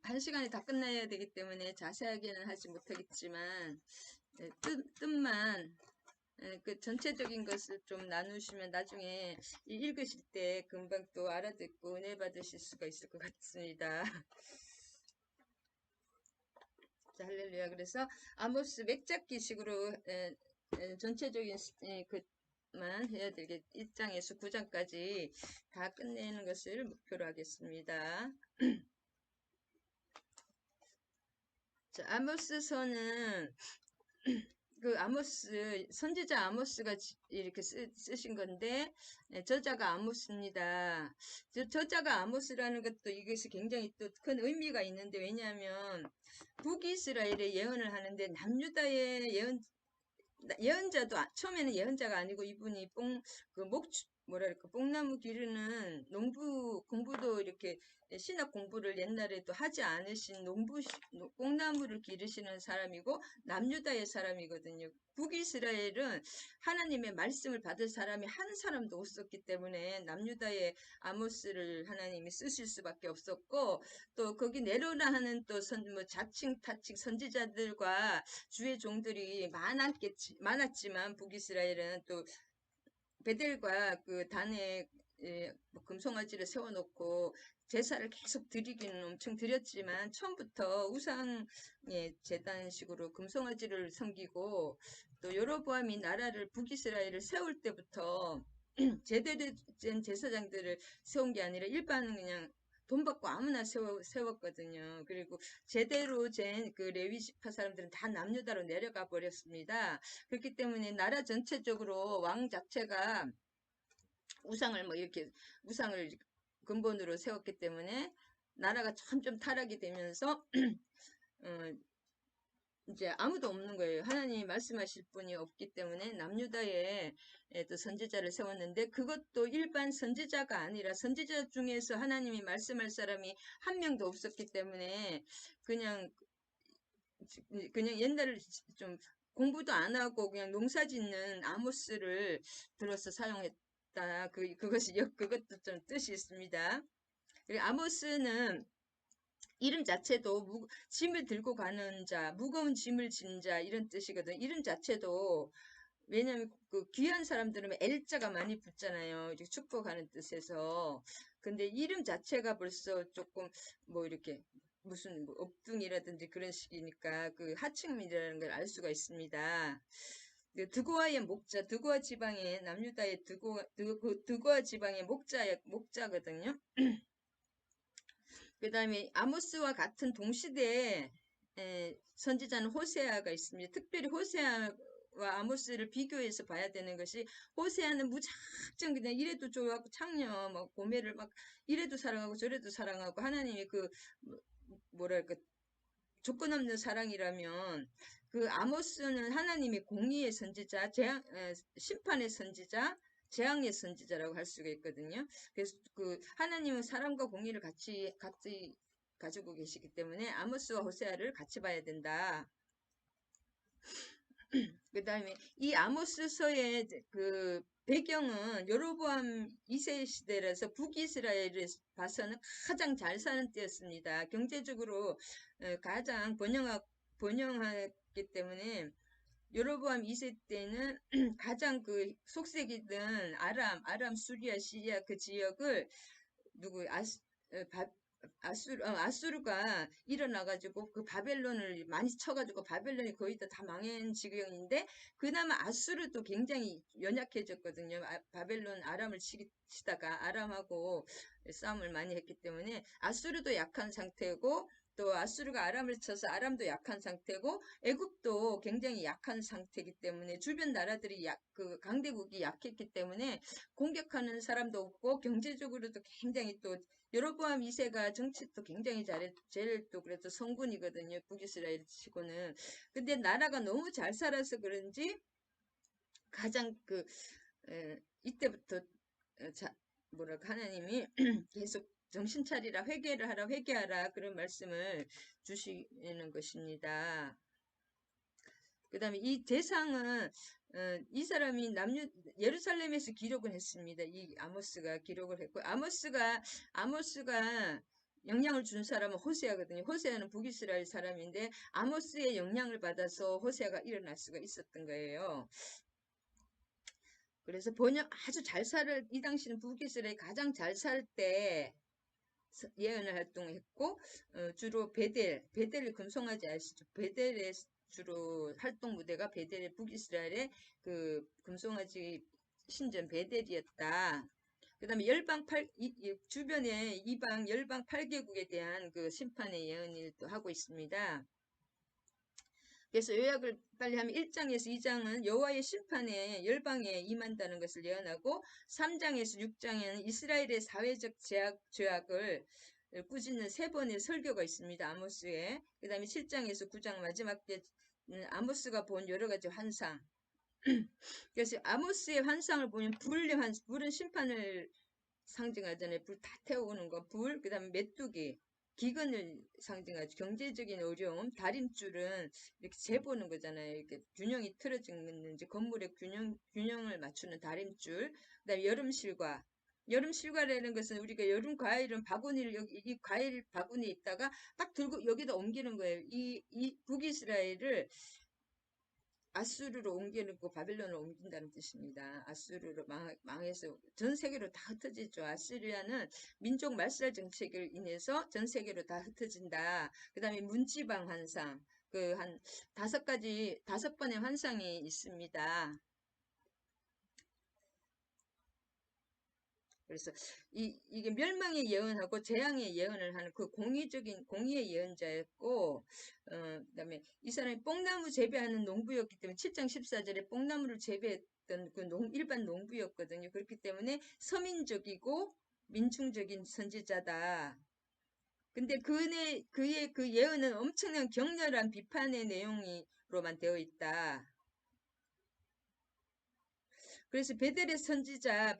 한 시간에 다 끝나야 되기 때문에 자세하게는 하지 못하겠지만, 뜻만, 그 전체적인 것을 좀 나누시면 나중에 읽으실 때 금방 또 알아듣고 은혜 받으실 수가 있을 것 같습니다. 자, 할렐루야. 그래서 아모스 맥잡기식으로 전체적인 그만 해야 되겠 1장에서 9장까지 다 끝내는 것을 목표로 하겠습니다. 자, 아모스서는 그 아모스 선지자 아모스가 이렇게 쓰신 건데 저자가 아모스입니다. 저자가 아모스라는 것도 이것이 굉장히 또 큰 의미가 있는데 왜냐하면 북이스라엘의 예언을 하는데 남유다의 예언자도 처음에는 예언자가 아니고 이분이 뭐랄까 뽕나무 기르는 농부 공부도 이렇게 신학 공부를 옛날에도 하지 않으신 뽕나무를 기르시는 사람이고 남유다의 사람이거든요. 북이스라엘은 하나님의 말씀을 받을 사람이 한 사람도 없었기 때문에 남유다의 아모스를 하나님이 쓰실 수밖에 없었고 또 거기 내려오라 하는 또 자칭 타칭 선지자들과 주의 종들이 많았지만 북이스라엘은 또 베델과 그 단에 금송아지를 세워놓고 제사를 계속 드리기는 엄청 드렸지만 처음부터 우상의 제단식으로 금송아지를 섬기고 또 여로보암이 나라를 북이스라엘을 세울 때부터 제대로 된 제사장들을 세운 게 아니라 일반은 그냥 돈 받고 아무나 세웠거든요. 그리고 제대로 된 그 레위지파 사람들은 다 남유다로 내려가 버렸습니다. 그렇기 때문에 나라 전체적으로 왕 자체가 우상을 근본으로 세웠기 때문에 나라가 점점 타락이 되면서 어, 이제 아무도 없는 거예요. 하나님이 말씀하실 분이 없기 때문에 남유다에 또 선지자를 세웠는데 그것도 일반 선지자가 아니라 선지자 중에서 하나님이 말씀할 사람이 한 명도 없었기 때문에 그냥 옛날에 좀 공부도 안 하고 그냥 농사 짓는 아모스를 들어서 사용했다. 그것도 좀 뜻이 있습니다. 그리고 아모스는 이름 자체도 짐을 들고 가는 자, 무거운 짐을 진 자 이런 뜻이거든. 이름 자체도 왜냐면 그 귀한 사람들은 L자가 많이 붙잖아요. 이렇게 축복하는 뜻에서. 근데 이름 자체가 벌써 조금 이렇게 무슨 업둥이라든지 그런 식이니까 그 하층민이라는 걸 알 수가 있습니다. 드고아의 목자, 드고아 지방의 남유다의 드고아 지방의 목자거든요. 그 다음에 아모스와 같은 동시대에 선지자는 호세아가 있습니다. 특별히 호세아와 아모스를 비교해서 봐야 되는 것이 호세아는 무작정 그냥 이래도 좋아하고 창녀 고멜을 이래도 사랑하고 저래도 사랑하고 하나님의 뭐랄까 조건 없는 사랑이라면 그 아모스는 하나님의 공의의 선지자, 심판의 선지자, 재앙의 선지자라고 할 수가 있거든요. 그래서 그 하나님은 사랑과 공의를 같이 가지고 계시기 때문에 아모스와 호세아를 같이 봐야 된다. 그 다음에 이 아모스서의 그 배경은 여로보암 2세 시대라서 북이스라엘을 봐서는 가장 잘 사는 때였습니다. 경제적으로 가장 번영했기 때문에 여로보암 2세 때는 가장 그 속색이던 아람, 수리아, 시리아 그 지역을 아수르가 일어나가지고 그 바벨론을 많이 쳐가지고 바벨론이 거의 다 망한 지경인데 그나마 아수르도 굉장히 연약해졌거든요. 바벨론 아람을 치다가 아람하고 싸움을 많이 했기 때문에 아수르도 약한 상태고 또 아수르가 아람을 쳐서 아람도 약한 상태고 애굽도 굉장히 약한 상태이기 때문에 주변 나라들이 그 강대국이 약했기 때문에 공격하는 사람도 없고 경제적으로도 굉장히 또 여로보암 2세가 정치도 굉장히 제일 또 그래도 성군이거든요. 북이스라엘 치고는. 근데 나라가 너무 잘 살아서 그런지 가장 이때부터 하나님이 계속 정신 차리라, 회개를 하라, 회개하라 그런 말씀을 주시는 것입니다. 그 다음에 이 대상은 이 사람이 예루살렘에서 기록을 했습니다. 이 아모스가 기록을 했고 아모스가 영향을 준 사람은 호세아거든요. 호세아는 북이스라엘 사람인데 아모스의 영향을 받아서 호세아가 일어날 수가 있었던 거예요. 그래서 번역 아주 잘 살, 이 당시는 북이스라엘이 가장 잘 살 때 예언을 활동했고, 주로 베델을 금송아지 아시죠? 베델의 주로 활동 무대가 베델의 북이스라엘의 그 금송아지 신전 베델이었다. 그 다음에 주변에 이방 열방 8개국에 대한 그 심판의 예언을 또 하고 있습니다. 그래서 요약을 빨리 하면 1장에서 2장은 여호와의 심판에 열방에 임한다는 것을 예언하고 3장에서 6장에는 이스라엘의 사회적 죄악을 꾸짖는 세 번의 설교가 있습니다. 아모스에. 그 다음에 7장에서 9장 마지막 때 아모스가 본 여러 가지 환상. 그래서 아모스의 환상을 보면 불은 심판을 상징하잖아요. 불 다 태우는 거, 그 다음에 메뚜기, 기근을 상징하죠. 경제적인 어려움, 다림줄은 이렇게 재보는 거잖아요. 이렇게 균형이 틀어지는지, 건물의 균형을 맞추는 다림줄, 그 다음에 여름실과라는 것은 우리가 여름 과일은 바구니를 이 과일 바구니에 있다가 딱 들고 여기다 옮기는 거예요. 이 북이스라엘을 아수르로 옮겨놓고 바벨론으로 옮긴다는 뜻입니다. 아수르로 망해서 전 세계로 다 흩어지죠. 아수리아는 민족 말살 정책을 인해서 전 세계로 다 흩어진다. 그 다음에 문지방 환상, 그 한 5번의 환상이 있습니다. 그래서 이게 멸망의 예언하고 재앙의 예언을 하는 그 공의의 예언자였고, 그다음에 이 사람이 뽕나무 재배하는 농부였기 때문에 7장 14절에 뽕나무를 재배했던 그 일반 농부였거든요. 그렇기 때문에 서민적이고 민중적인 선지자다. 근데 그의 그 예언은 엄청난 격렬한 비판의 내용으로만 되어 있다. 그래서 베델의 선지자라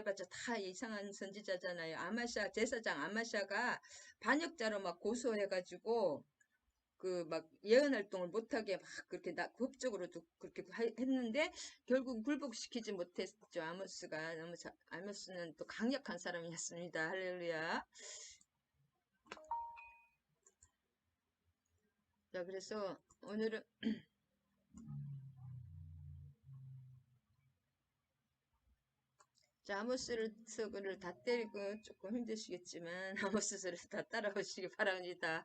봤자 다 이상한 선지자잖아요. 제사장 아마샤가 반역자로 막 고소해가지고 그 막 예언 활동을 못하게 막 그렇게 법적으로 그렇게 했는데 결국 굴복시키지 못했죠. 아모스는 또 강력한 사람이었습니다. 할렐루야. 자, 그래서 오늘은 자, 아모스를 다 때리고 조금 힘드시겠지만 아모스를 다 따라오시기 바랍니다.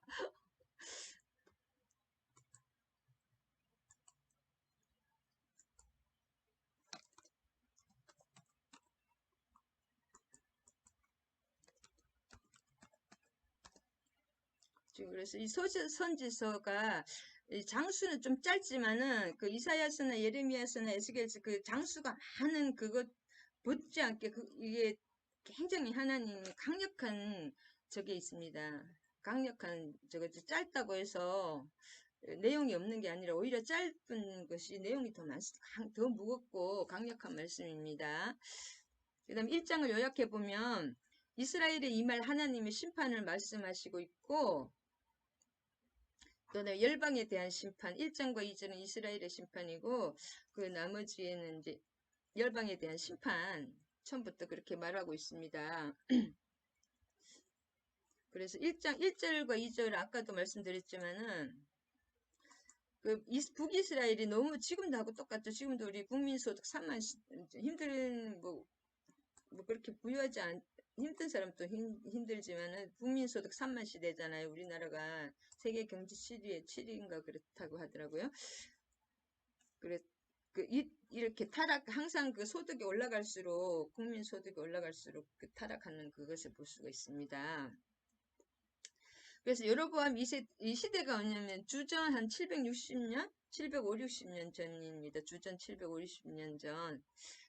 그래서 이 선지서가 이 장수는 좀 짧지만은 그 이사야서나 예레미야서나 에스겔서 그 장수가 많은 그것 못지않게 이게 굉장히 하나님이 강력한 적이 있습니다. 강력한 저거 짧다고 해서 내용이 없는 게 아니라 오히려 짧은 것이 내용이 더 무겁고 강력한 말씀입니다. 그 다음 1장을 요약해 보면 이스라엘의 이 말 하나님의 심판을 말씀하시고 있고 또는 열방에 대한 심판, 1장과 2장은 이스라엘의 심판이고 그 나머지에는 이제 열방에 대한 심판 처음부터 그렇게 말하고 있습니다. 그래서 1절과 2절 아까도 말씀드렸지만은 그 북이스라엘이 너무 지금도 하고 똑같죠. 지금도 우리 국민소득 3만 힘든 뭐 그렇게 힘든 사람도 힘들지만은 국민소득 3만 시대잖아요. 우리나라가 세계 경제 7위에 7위인가 그렇다고 하더라고요. 그래 이렇게 항상 그 소득이 올라갈수록 국민 소득이 올라갈수록 그 타락하는 그것을 볼 수가 있습니다. 그래서 여로보암 이 시대가 뭐냐면 주전 한 760년, 750년 전입니다. 주전 750년 전.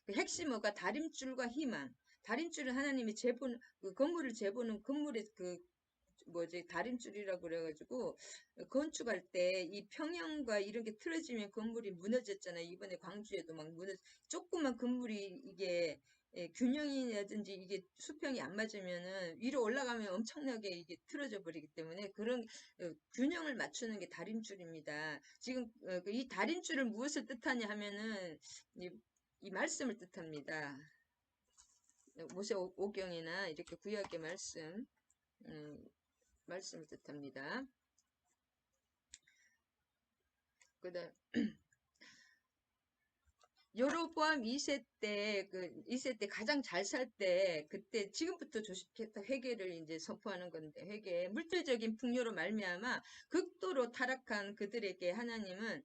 그 핵심 뭐가 다림줄과 희망. 다림줄은 하나님이 그 건물을 재보는 건물의 다림줄이라고 그래가지고 건축할 때 이 평형과 이런 게 틀어지면 건물이 무너졌잖아요. 이번에 광주에도 막 조그만 건물이 이게 균형이라든지 이게 수평이 안 맞으면은 위로 올라가면 엄청나게 이게 틀어져 버리기 때문에 그런 균형을 맞추는 게 다림줄입니다. 지금 이 다림줄을 무엇을 뜻하냐 하면은 이 말씀을 뜻합니다. 모세오경이나 이렇게 구약의 말씀. 말씀을 뜻합니다. 그다음 여로보암 2세 때, 2세 때 가장 잘 살 때, 그때 지금부터 조심했다 회개를 이제 선포하는 건데, 회개, 물질적인 풍요로 말미암아 극도로 타락한 그들에게 하나님은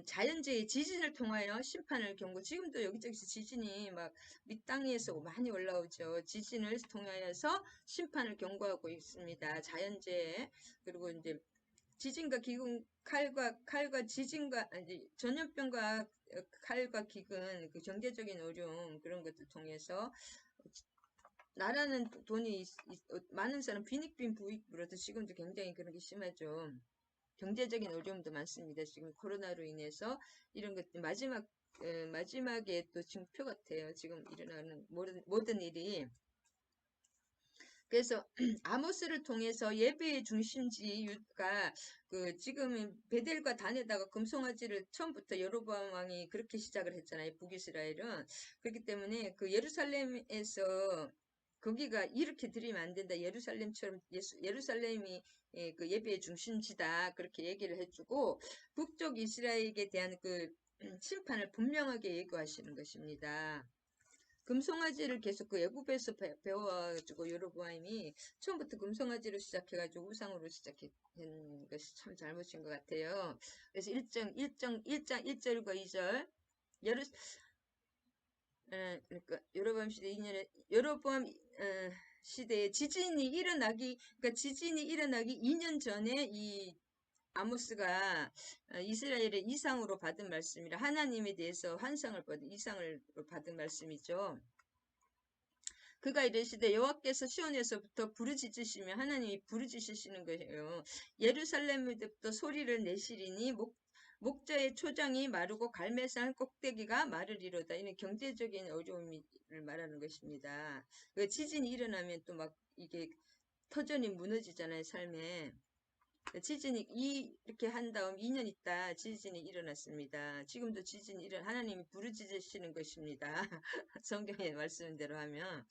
자연재해 지진을 통하여 심판을 경고, 지금도 여기저기서 지진이 막 밑땅에서 많이 올라오죠. 지진을 통하여서 심판을 경고하고 있습니다. 자연재해, 그리고 이제 지진과 기근, 칼과 지진과, 아니, 전염병과 칼과 기근, 그 경제적인 어려움, 그런 것들 통해서, 나라는 돈이, 많은 사람 빈익빈 부익부로도 지금도 굉장히 그런 게 심하죠. 경제적인 어려움도 많습니다. 지금 코로나로 인해서 이런 것들, 마지막에 또 징표 같아요. 지금 일어나는 모든 일이. 그래서 아모스를 통해서 예배의 중심지가 지금 베델과 단에다가 금송아지를 처음부터 여로보암 왕이 그렇게 시작을 했잖아요. 북이스라엘은. 그렇기 때문에 그 예루살렘에서 거기가 이렇게 드리면 안 된다. 예루살렘처럼 예루살렘이 그 예배의 중심지다. 그렇게 얘기를 해주고 북쪽 이스라엘에 대한 그 심판을 분명하게 예고하시는 것입니다. 금송아지를 계속 그 애굽에서 배워가지고 여로보암이 처음부터 금송아지로 시작해가지고 우상으로 시작한 것이 참 잘못인 것 같아요. 그래서 1장 1절과 2절 그러니까 여로보암 시대 2년에 여로보암 시대에 그러니까 지진이 일어나기 2년 전에 이 아모스가 이스라엘의 이상으로 받은 말씀이라 하나님에 대해서 이상을 받은 말씀이죠. 그가 이르시되 여호와께서 시온에서부터 부르짖으시며 하나님이 부르짖으시는 거예요. 예루살렘에부터 소리를 내시리니 목자의 초장이 마르고 갈매산 꼭대기가 마르리로다. 이는 경제적인 어려움을 말하는 것입니다. 그 지진이 일어나면 또 막 이게 터전이 무너지잖아요, 삶에. 지진이 이렇게 한 다음 2년 있다 지진이 일어났습니다. 지금도 하나님이 부르짖으시는 것입니다. 성경의 말씀대로 하면.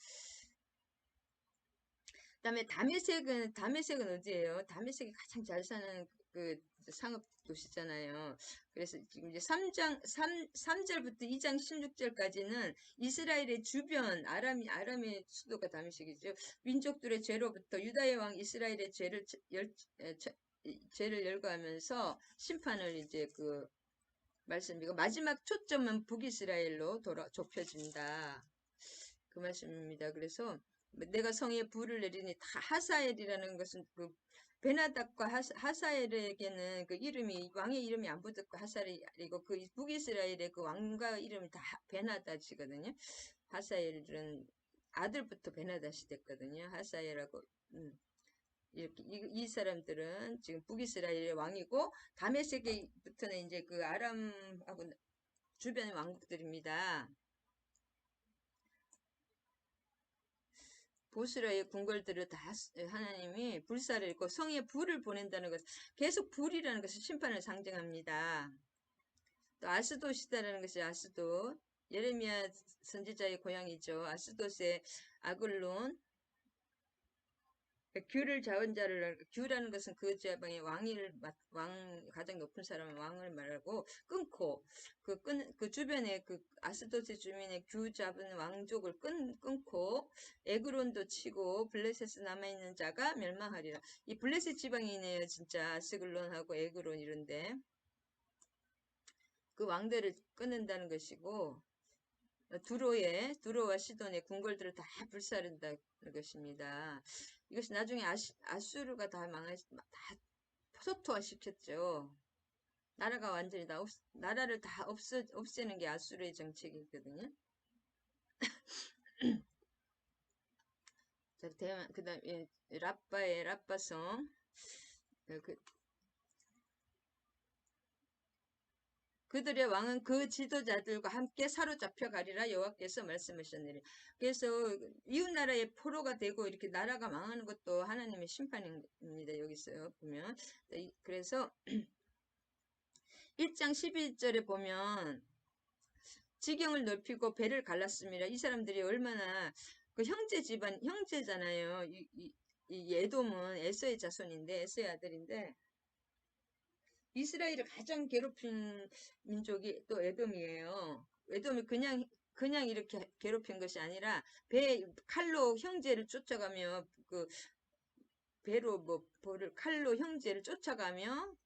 그다음에 다메섹은 어디예요? 다메섹이 가장 잘 사는 그 상업 도시잖아요. 그래서 지금 이제 3절부터 2장 16절까지는 이스라엘의 주변 아람의 수도가 다메섹이죠. 민족들의 죄로부터 유다의 왕 이스라엘의 죄를 열거하면서 심판을 이제 말씀이고 마지막 초점은 북이스라엘로 좁혀진다. 그 말씀입니다. 그래서 내가 성에 불을 내리니 다 하사엘이라는 것은 베나닥과 하사엘에게는 그 이름이 왕의 이름이 안 붙었고 하사엘이고 그 북이스라엘의 그 왕과 이름이 다 베나닥이거든요. 하사엘은 아들부터 베나닥이 됐거든요. 하사엘하고 이렇게 이 사람들은 지금 북이스라엘의 왕이고 다메섹에부터는 이제 그 아람하고 주변의 왕국들입니다. 보스라의 궁궐들을 다 하나님이 불사를 읽고 성에 불을 보낸다는 것, 계속 불이라는 것은 심판을 상징합니다. 또 아스돗이다라는 것이 아스돗, 예레미야 선지자의 고향이죠. 아스돗의 아글론, 규를 자원자를 규라는 것은 그 지방의 가장 높은 사람은 왕을 말하고 끊고 그 주변에 그 아스도스 주민의 규 잡은 왕족을 끊고 에그론도 치고 블레셋에 남아있는 자가 멸망하리라. 이 블레셋 지방이네요. 진짜 아스글론하고 에그론 이런데 그 왕들을 끊는다는 것이고 두로와 시돈의 궁궐들을 다 불사른다는 것입니다. 이것이 나중에 아수르가 다 소토화 시켰죠. 나라가 완전히 나라를 다 없애는 게 아수르의 정책이거든요. 자, 그 다음에 라빠성. 그들의 왕은 그 지도자들과 함께 사로잡혀 가리라 여호와께서 말씀하셨느니. 그래서 이웃 나라의 포로가 되고 이렇게 나라가 망하는 것도 하나님의 심판입니다. 여기서요 보면. 그래서 1장 12절에 보면 지경을 넓히고 배를 갈랐습니다. 이 사람들이 얼마나 그 형제잖아요. 이 에돔은 에서의 자손인데, 에서의 아들인데, 이스라엘을 가장 괴롭힌 민족이 또 에돔이에요. 에돔이 그냥 이렇게 괴롭힌 것이 아니라, 칼로 형제를 쫓아가며, 배로 칼로 형제를 쫓아가며,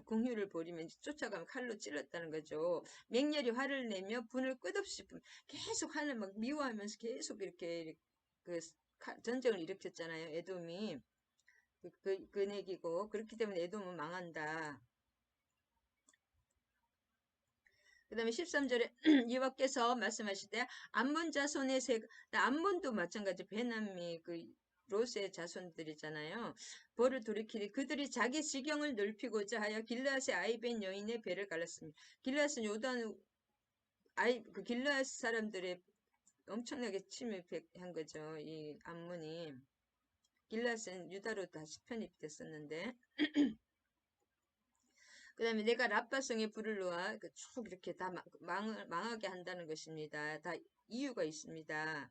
공휴를 벌이면 쫓아가면 칼로 찔렀다는 거죠. 맹렬히 화를 내며 분을 끝없이 계속 화를 막 미워하면서 계속 이렇게 전쟁을 일으켰잖아요. 에돔이 내기고 그렇기 때문에 에돔은 망한다. 그 다음에 13절에 여호와께서 말씀하실 때 암몬 자손의 암몬도 마찬가지 베남이 롯의 자손들이잖아요. 벌을 돌이키니 그들이 자기 지경을 넓히고자 하여 길르앗의 아이벤 여인의 배를 갈랐습니다. 길르앗은 길르앗 사람들의 엄청나게 침입한 거죠. 이 암몬이. 길르앗은 유다로 다시 편입됐었는데 그 다음에 내가 라빠성에 불을 놓아 쭉 이렇게 다 망하게 한다는 것입니다. 다 이유가 있습니다.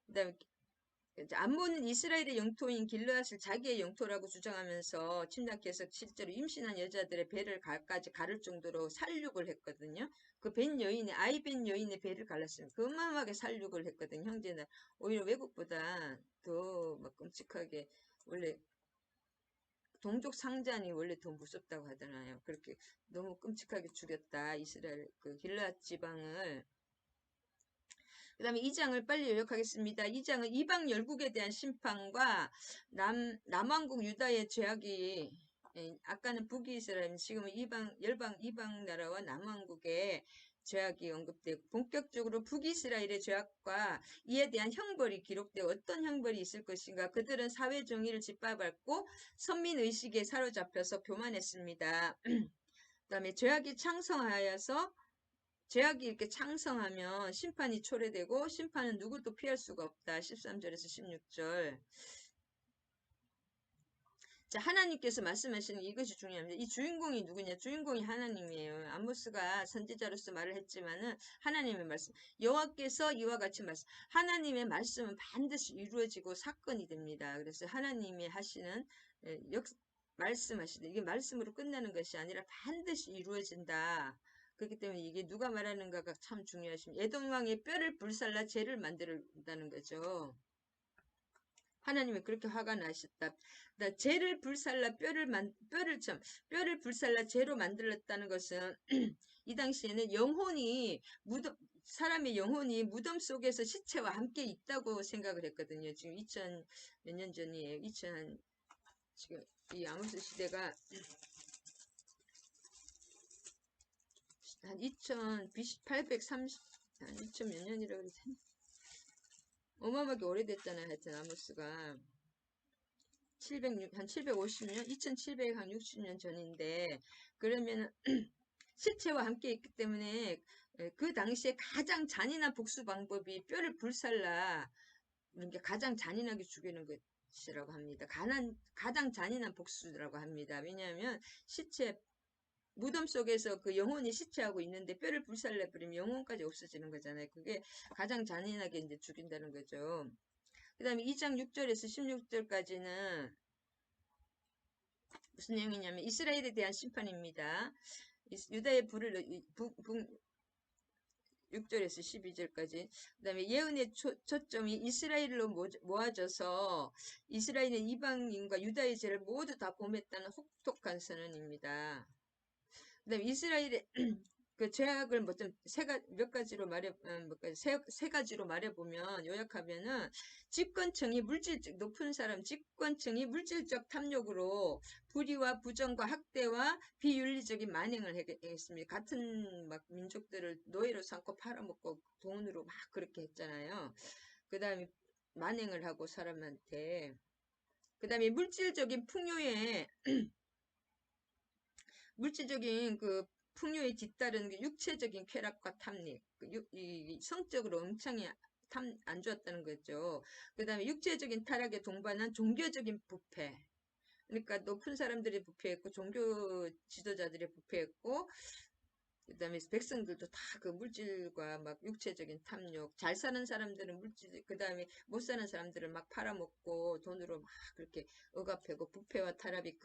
그 다음에 암몬은 이스라엘의 영토인 길르앗을 자기의 영토라고 주장하면서 침략해서 실제로 임신한 여자들의 배를까지 가를 정도로 살육을 했거든요. 아이벤 여인의 배를 갈랐습니다. 어마어마하게 살육을 했거든요. 형제는 오히려 외국보다 더 막 끔찍하게 원래 동족 상잔이 원래 더 무섭다고 하잖아요. 그렇게 너무 끔찍하게 죽였다. 이스라엘 길르앗 지방을. 그 다음에 2장을 빨리 요약하겠습니다. 2장은 이방 열국에 대한 심판과 남왕국 유다의 죄악이 아까는 북이스라엘, 지금은 이방 나라와 남왕국의 죄악이 언급되고 본격적으로 북이스라엘의 죄악과 이에 대한 형벌이 기록되어 어떤 형벌이 있을 것인가. 그들은 사회 정의를 짓밟았고 선민의식에 사로잡혀서 교만했습니다. 그 다음에 죄악이 이렇게 창성하면 심판이 초래되고 심판은 누구도 피할 수가 없다. 13절에서 16절. 자, 하나님께서 말씀하시는 이것이 중요합니다. 이 주인공이 누구냐? 주인공이 하나님이에요. 아모스가 선지자로서 말을 했지만은 하나님의 말씀. 여호와께서 이와 같이 하나님의 말씀은 반드시 이루어지고 사건이 됩니다. 그래서 하나님이 하시는 말씀하시는 이게 말씀으로 끝나는 것이 아니라 반드시 이루어진다. 그렇기 때문에 이게 누가 말하는가가 참 중요하십니다. 에돔 왕의 뼈를 불살라 죄를 만든다는 거죠. 하나님이 그렇게 화가 나셨다. 죄를 불살라 뼈를 불살라 죄로 만들었다는 것은 이 당시에는 사람의 영혼이 무덤 속에서 시체와 함께 있다고 생각을 했거든요. 지금 2000 몇 년 전이에요. 지금 이 아모스 시대가 한 2830, 한 2000 몇 년이라고 그러지. 어마어마하게 오래됐잖아요. 하여튼 아모스가. 한 750년, 2760년 전인데, 그러면 시체와 함께 있기 때문에 그 당시에 가장 잔인한 복수 방법이 뼈를 불살라, 이게 가장 잔인하게 죽이는 것이라고 합니다. 가장 잔인한 복수라고 합니다. 왜냐하면 무덤 속에서 그 영혼이 시체하고 있는데 뼈를 불살라버리면 영혼까지 없어지는 거잖아요. 그게 가장 잔인하게 이제 죽인다는 거죠. 그 다음에 2장 6절에서 16절까지는 무슨 내용이냐면 이스라엘에 대한 심판입니다. 유다의 불을 6절에서 12절까지. 그 다음에 예언의 초점이 이스라엘로 모아져서 이스라엘의 이방인과 유다의 죄를 모두 다 범했다는 혹독한 선언입니다. 그 다음에 이스라엘의 그 죄악을 몇 가지로 세 가지로 말해보면, 요약하면은, 높은 사람, 집권층이 물질적 탐욕으로 불의와 부정과 학대와 비윤리적인 만행을 했습니다. 같은 민족들을 노예로 삼고 팔아먹고 돈으로 막 그렇게 했잖아요. 그 다음에 만행을 하고 사람한테. 그 다음에 물질적인 풍요에 뒤따르는 육체적인 쾌락과 탐닉, 성적으로 엄청이 안 좋았다는 거죠. 그 다음에 육체적인 타락에 동반한 종교적인 부패. 그러니까 높은 사람들이 부패했고 종교 지도자들이 부패했고 그 다음에 백성들도 다 그 물질과 막 육체적인 탐욕, 잘 사는 사람들은 물질, 그 다음에 못 사는 사람들은 막 팔아먹고 돈으로 막 그렇게 억압하고 부패와 타락이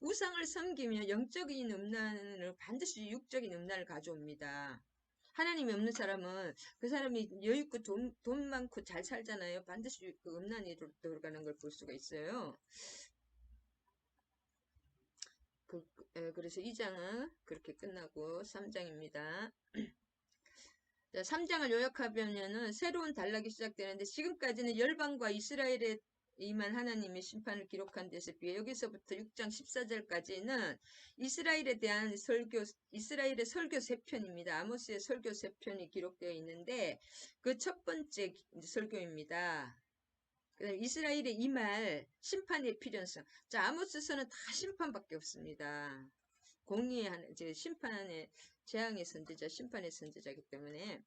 우상을 섬기면 영적인 음란을 반드시 육적인 음란을 가져옵니다. 하나님이 없는 사람은 그 사람이 여유있고 돈 많고 잘 살잖아요. 반드시 그 음란이 들어가는 걸 볼 수가 있어요. 그래서 2장은 그렇게 끝나고 3장입니다. 자, 3장을 요약하면은 새로운 단락이 시작되는데 지금까지는 열방과 이스라엘에 임한 하나님의 심판을 기록한 데서 비해 여기서부터 6장 14절까지는 이스라엘에 대한 이스라엘의 설교 3편입니다. 아모스의 설교 3편이 기록되어 있는데 그 첫 번째 설교입니다. 이스라엘의 임할 심판의 필연성. 자, 아모스서는 다 심판밖에 없습니다. 공의의 이제 심판의 재앙의 선지자, 심판의 선지자이기 때문에.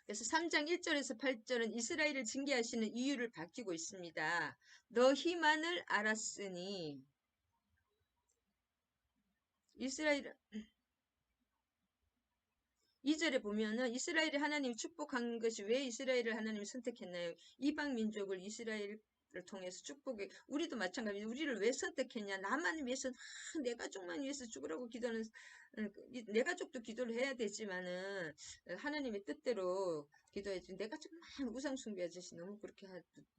그래서 3장 1절에서 8절은 이스라엘을 징계하시는 이유를 밝히고 있습니다. 너희만을 알았으니 이스라엘 2절에 보면은 이스라엘을 하나님이 축복한 것이 왜 이스라엘을 하나님이 선택했나요? 이방 민족을 이스라엘을 통해서 축복해. 우리도 마찬가지로 우리를 왜 선택했냐? 나만 위해서 내 가족만 위해서 죽으라고 기도하는 내 가족도 기도를 해야 되지만은 하나님의 뜻대로 기도해야지. 내 가족만 우상 숭배하듯이 너무 그렇게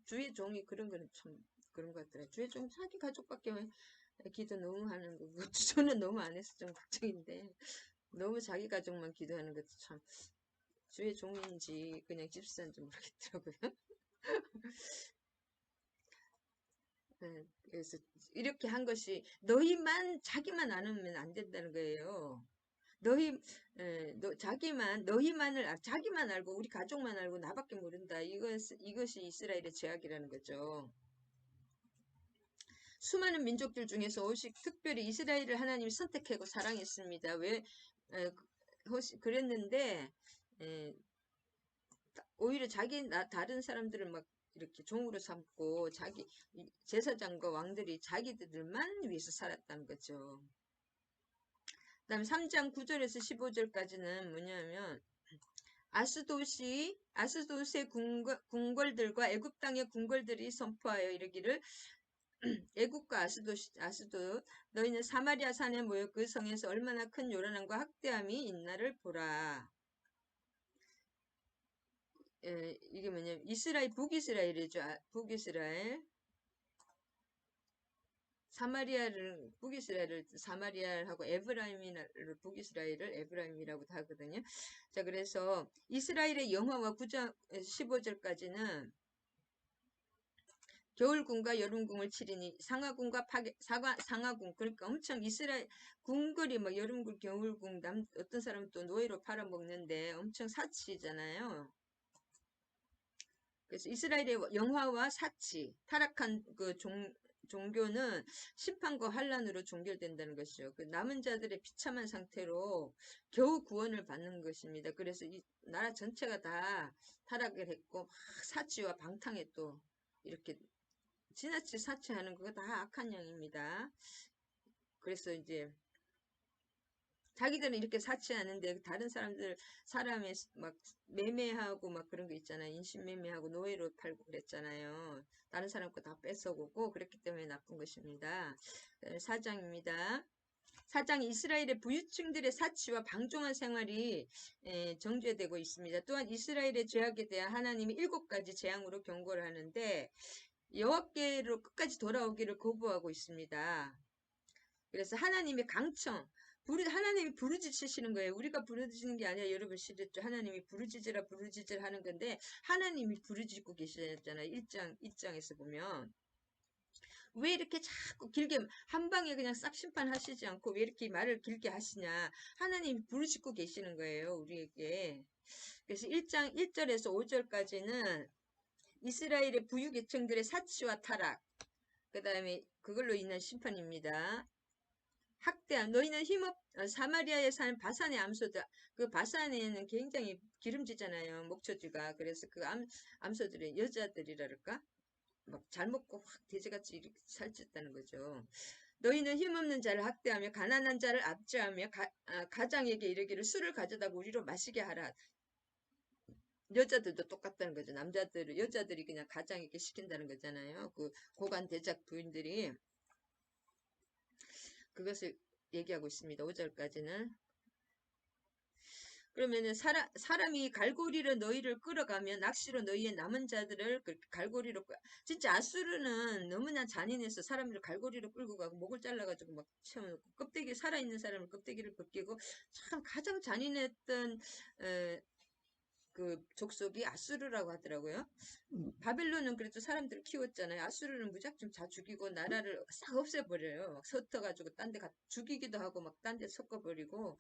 주의 종이 그런 거는 참 그런 것 같더라고요. 주의 종 자기 가족밖에 기도 너무 하는 거. 저는 너무 안 해서 좀 걱정인데. 너무 자기 가족만 기도하는 것도 참 주의 종인지 그냥 집사인지 모르겠더라고요. 네, 그래서 이렇게 한 것이 너희만 자기만 알으면 안 된다는 거예요. 자기만 알고 우리 가족만 알고 나밖에 모른다. 이것이 이스라엘의 죄악이라는 거죠. 수많은 민족들 중에서 오직 특별히 이스라엘을 하나님이 선택하고 사랑했습니다. 왜 그랬는데 오히려 다른 사람들을 막 이렇게 종으로 삼고 제사장과 왕들이 자기들만 위해서 살았다는 거죠. 그 다음에 3장 9절에서 15절까지는 뭐냐면 아스돗의 궁궐들과 애굽 땅의 궁궐들이 선포하여 이르기를 애국과 아스돗 너희는 사마리아 산에 모여 그 성에서 얼마나 큰 요란함과 학대함이 있나를 보라. 이게 뭐냐면 북이스라엘이죠. 북이스라엘. 북이스라엘을 사마리아하고 북이스라엘을 에브라임이라고도 하거든요. 자, 그래서 이스라엘의 영화와 9장 15절까지는 겨울궁과 여름궁을 치리니 상하궁과 상하궁 그러니까 엄청 이스라엘 궁궐이 막 여름궁 겨울궁 어떤 사람은 또 노예로 팔아먹는데 엄청 사치잖아요. 그래서 이스라엘의 영화와 사치 타락한 그 종교는 심판과 환란으로 종결된다는 것이죠. 그 남은 자들의 비참한 상태로 겨우 구원을 받는 것입니다. 그래서 이 나라 전체가 다 타락을 했고 막 사치와 방탕에 또 이렇게 지나치 사치하는 그거 다 악한 영입니다. 그래서 이제 자기들은 이렇게 사치하는데 다른 사람의 막 매매하고 막 그런 거 있잖아요. 인신매매하고 노예로 팔고 그랬잖아요. 다른 사람 거 다 뺏어오고 그랬기 때문에 나쁜 것입니다. 4장입니다. 4장 이스라엘의 부유층들의 사치와 방종한 생활이 정죄되고 있습니다. 또한 이스라엘의 죄악에 대한 하나님이 7가지 재앙으로 경고를 하는데 여호와께로 끝까지 돌아오기를 거부하고 있습니다. 그래서 하나님의 강청, 하나님이 부르짖으시는 거예요. 우리가 부르짖는 게 아니라 여러분 시랬죠. 하나님이 부르짖으라 하는 건데 하나님이 부르짖고 계시잖아요. 1장에서 보면. 왜 이렇게 자꾸 길게 한 방에 그냥 싹 심판하시지 않고 왜 이렇게 말을 길게 하시냐. 하나님이 부르짖고 계시는 거예요. 우리에게. 그래서 1장 1절에서 5절까지는 이스라엘의 부유계층들의 사치와 타락, 그 다음에 그걸로 인한 심판입니다. 학대함. 너희는 사마리아에 사는 바산의 암소들. 그 바산에는 굉장히 기름지잖아요. 목초지가. 그래서 그 암소들의 여자들이랄까? 막 잘 먹고 확 돼지같이 이렇게 살쪘다는 거죠. 너희는 힘없는 자를 학대하며 가난한 자를 압제하며 가장에게 이르기를 술을 가져다 우리로 마시게 하라. 여자들도 똑같다는 거죠. 여자들이 그냥 가장에게 시킨다는 거잖아요. 그 고관 대작 부인들이 그것을 얘기하고 있습니다. 5절까지는. 그러면은 사람이 갈고리로 너희를 끌어가면 낚시로 너희의 남은 자들을 갈고리로 진짜 아수르는 너무나 잔인해서 사람들을 갈고리로 끌고 가고 목을 잘라가지고 막 채워놓고 껍데기 살아있는 사람을 껍데기를 벗기고 참 가장 잔인했던 그 족속이 아수르라고 하더라고요. 바벨론은 그래도 사람들을 키웠잖아요. 아수르는 무작정 다 죽이고 나라를 싹 없애버려요. 막 흩어가지고 딴 데 죽이기도 하고 막 딴 데 섞어버리고.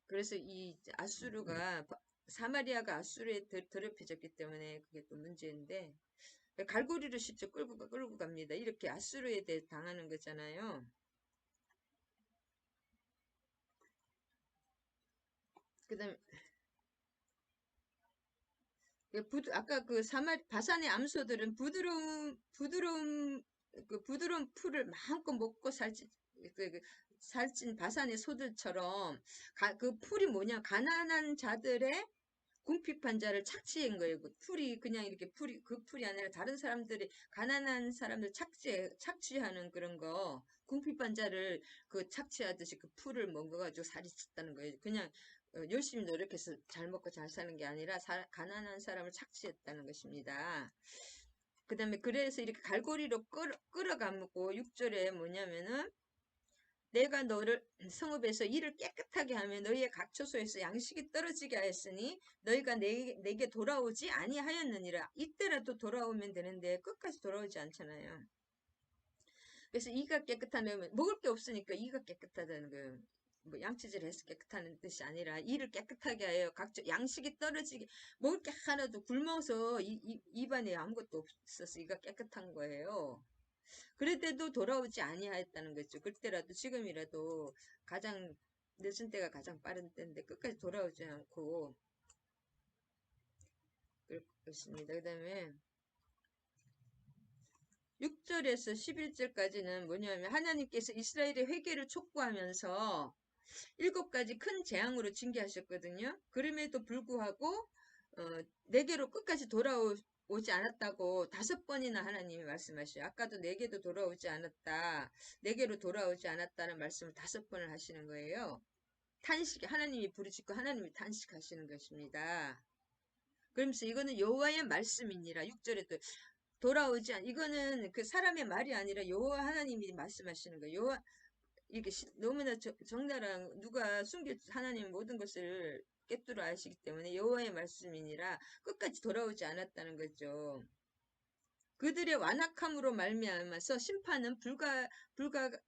그래서 이 아수르가 사마리아가 아수르에 더럽혀졌기 때문에 그게 또 문제인데 갈고리를 실제 끌고 갑니다. 이렇게 아수르에 대해 당하는 거잖아요. 그다음에 아까 그 바산의 암소들은 부드러운 풀을 마음껏 먹고 살찐 바산의 소들처럼 그 풀이 뭐냐 가난한 자들의 궁핍한 자를 착취한 거예요. 그 풀이 그냥 이렇게 그 풀이 아니라 다른 사람들이 가난한 사람들 착취하는 그런 거 궁핍한 자를 그 착취하듯이 그 풀을 먹어가지고 살이 쪘다는 거예요. 그냥 열심히 노력해서 잘 먹고 잘 사는 게 아니라 가난한 사람을 착취했다는 것입니다. 그 다음에 그래서 이렇게 갈고리로 끌어감고 6절에 뭐냐면은 내가 너를 성읍에서 일을 깨끗하게 하며 너희의 각 처소에서 양식이 떨어지게 하였으니 너희가 내게 돌아오지 아니하였느니라. 이때라도 돌아오면 되는데 끝까지 돌아오지 않잖아요. 그래서 이가 깨끗하면 먹을 게 없으니까 이가 깨끗하다는 거예요. 뭐 양치질 해서 깨끗하는 뜻이 아니라 이를 깨끗하게 하여 각종 양식이 떨어지게 먹을 게 하나도 굶어서 입안에 아무것도 없어서 이가 깨끗한 거예요. 그럴 때도 돌아오지 아니하였다는 거죠. 그때라도 지금이라도 가장 늦은 때가 가장 빠른 때인데 끝까지 돌아오지 않고 그렇습니다. 그 다음에 6절에서 11절까지는 뭐냐면 하나님께서 이스라엘의 회개를 촉구하면서 7가지 큰 재앙으로 징계하셨거든요. 그럼에도 불구하고 내게로 끝까지 돌아오지 않았다고 5번이나 하나님이 말씀하셔요. 아까도 내게도 돌아오지 않았다. 내게로 돌아오지 않았다는 말씀을 5번을 하시는 거예요. 하나님이 부르짖고 하나님이 탄식하시는 것입니다. 그러면서 이거는 여호와의 말씀이니라. 6절에도 이거는 그 사람의 말이 아니라 여호와 하나님이 말씀하시는 거예요. 이게 너무나 적나라한 누가 하나님 모든 것을 꿰뚫어 아시기 때문에 여호와의 말씀이니라 끝까지 돌아오지 않았다는 거죠. 그들의 완악함으로 말미암아서 심판은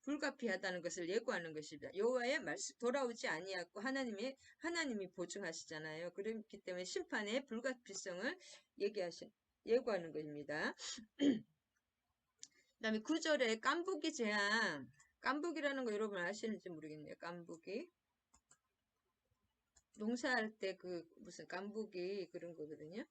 불가피하다는 것을 예고하는 것입니다. 여호와의 말씀 돌아오지 아니하고 하나님이 보증하시잖아요. 그렇기 때문에 심판의 불가피성을 예고하는 것입니다. 그다음에 9절에 깐부기 재앙. 깐부기라는 거 여러분 아시는지 모르겠네요. 깐부기. 농사할 때 무슨 깐부기 그런 거거든요.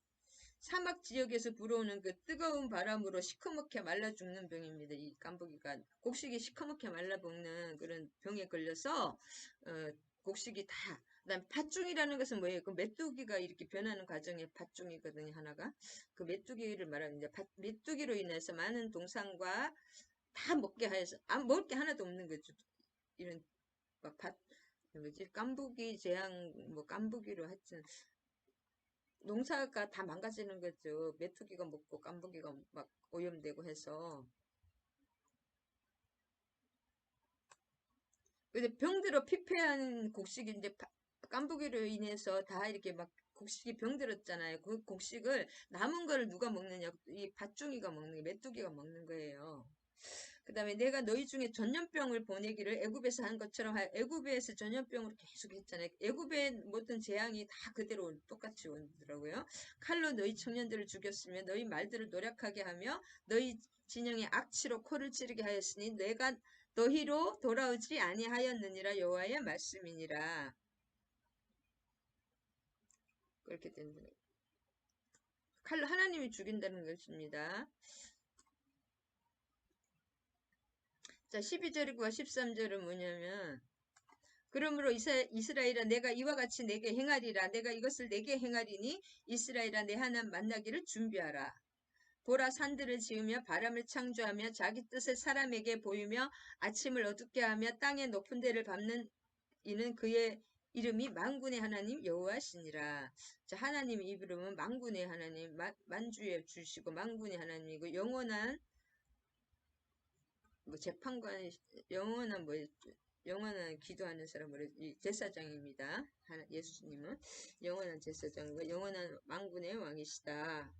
사막 지역에서 불어오는 그 뜨거운 바람으로 시커멓게 말라 죽는 병입니다. 이 깐부기가 곡식이 시커멓게 말라 먹는 그런 병에 걸려서 곡식이 다. 그다음 팥중이라는 것은 뭐예요? 그 메뚜기가 이렇게 변하는 과정의 팥중이거든요. 하나가 그 메뚜기를 말하는데 메뚜기로 인해서 많은 동산과 다 먹게 하여서 먹을 게 하나도 없는 거죠. 이런 막 뭐지 깐부기 재앙 뭐 깐부기로 하여튼 농사가 다 망가지는 거죠. 메뚜기가 먹고 깐부기가 막 오염되고 해서. 근데 병들어 피폐한 곡식인데 깐부기로 인해서 다 이렇게 막 곡식이 병들었잖아요. 그 곡식을 남은 거를 누가 먹느냐? 이 밭중이가 먹는 게 메뚜기가 먹는 거예요. 그 다음에 내가 너희 중에 전염병을 보내기를 애굽에서 한 것처럼 애굽에서 전염병으로 계속 했잖아요. 애굽의 모든 재앙이 다 그대로 똑같이 오더라고요. 칼로 너희 청년들을 죽였으며 너희 말들을 노력하게 하며 너희 진영의 악취로 코를 찌르게 하였으니 내가 너희로 돌아오지 아니하였느니라 여호와의 말씀이니라. 그렇게 된다. 칼로 하나님이 죽인다는 것입니다. 자, 12절과 13절은 뭐냐면, 그러므로 이스라엘아 내가 이와 같이 내게 행하리라. 내가 이것을 내게 행하리니 이스라엘아 내 하나님 만나기를 준비하라. 보라 산들을 지으며 바람을 창조하며 자기 뜻을 사람에게 보이며 아침을 어둡게 하며 땅의 높은 데를 밟는 이는 그의 이름이 만군의 하나님 여호와시니라. 자, 하나님 이름은 만군의 하나님, 만주의 주시고 만군의 하나님이고 영원한 뭐 재판관, 영원한 뭐 영원한 기도하는 사람으로 제사장입니다. 예수님은 영원한 제사장이고 영원한 만군의 왕이시다.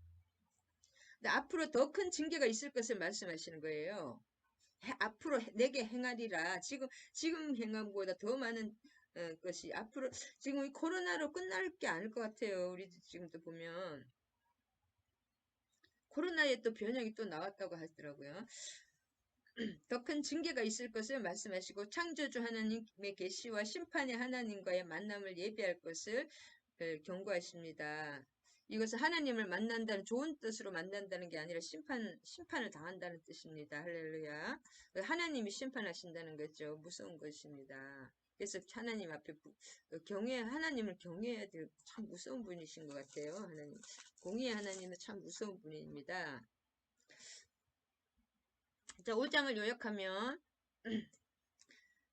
근데 앞으로 더 큰 징계가 있을 것을 말씀하시는 거예요. 앞으로 내게 행하리라. 지금 행한 것보다 더 많은 것이 앞으로 지금 이 코로나로 끝날 게 아닐 것 같아요. 우리 지금도 보면 코로나에 또 변형이 또 나왔다고 하더라고요. 더 큰 징계가 있을 것을 말씀하시고 창조주 하나님의 계시와 심판의 하나님과의 만남을 예비할 것을 경고하십니다. 이것은 하나님을 만난다는 좋은 뜻으로 만난다는 게 아니라 심판을 당한다는 뜻입니다. 할렐루야. 하나님이 심판하신다는 거죠. 무서운 것입니다. 그래서 하나님 앞에 하나님을 경외해야 될 참 무서운 분이신 것 같아요. 공의의 하나님은 참 무서운 분입니다. 자, 5장을 요약하면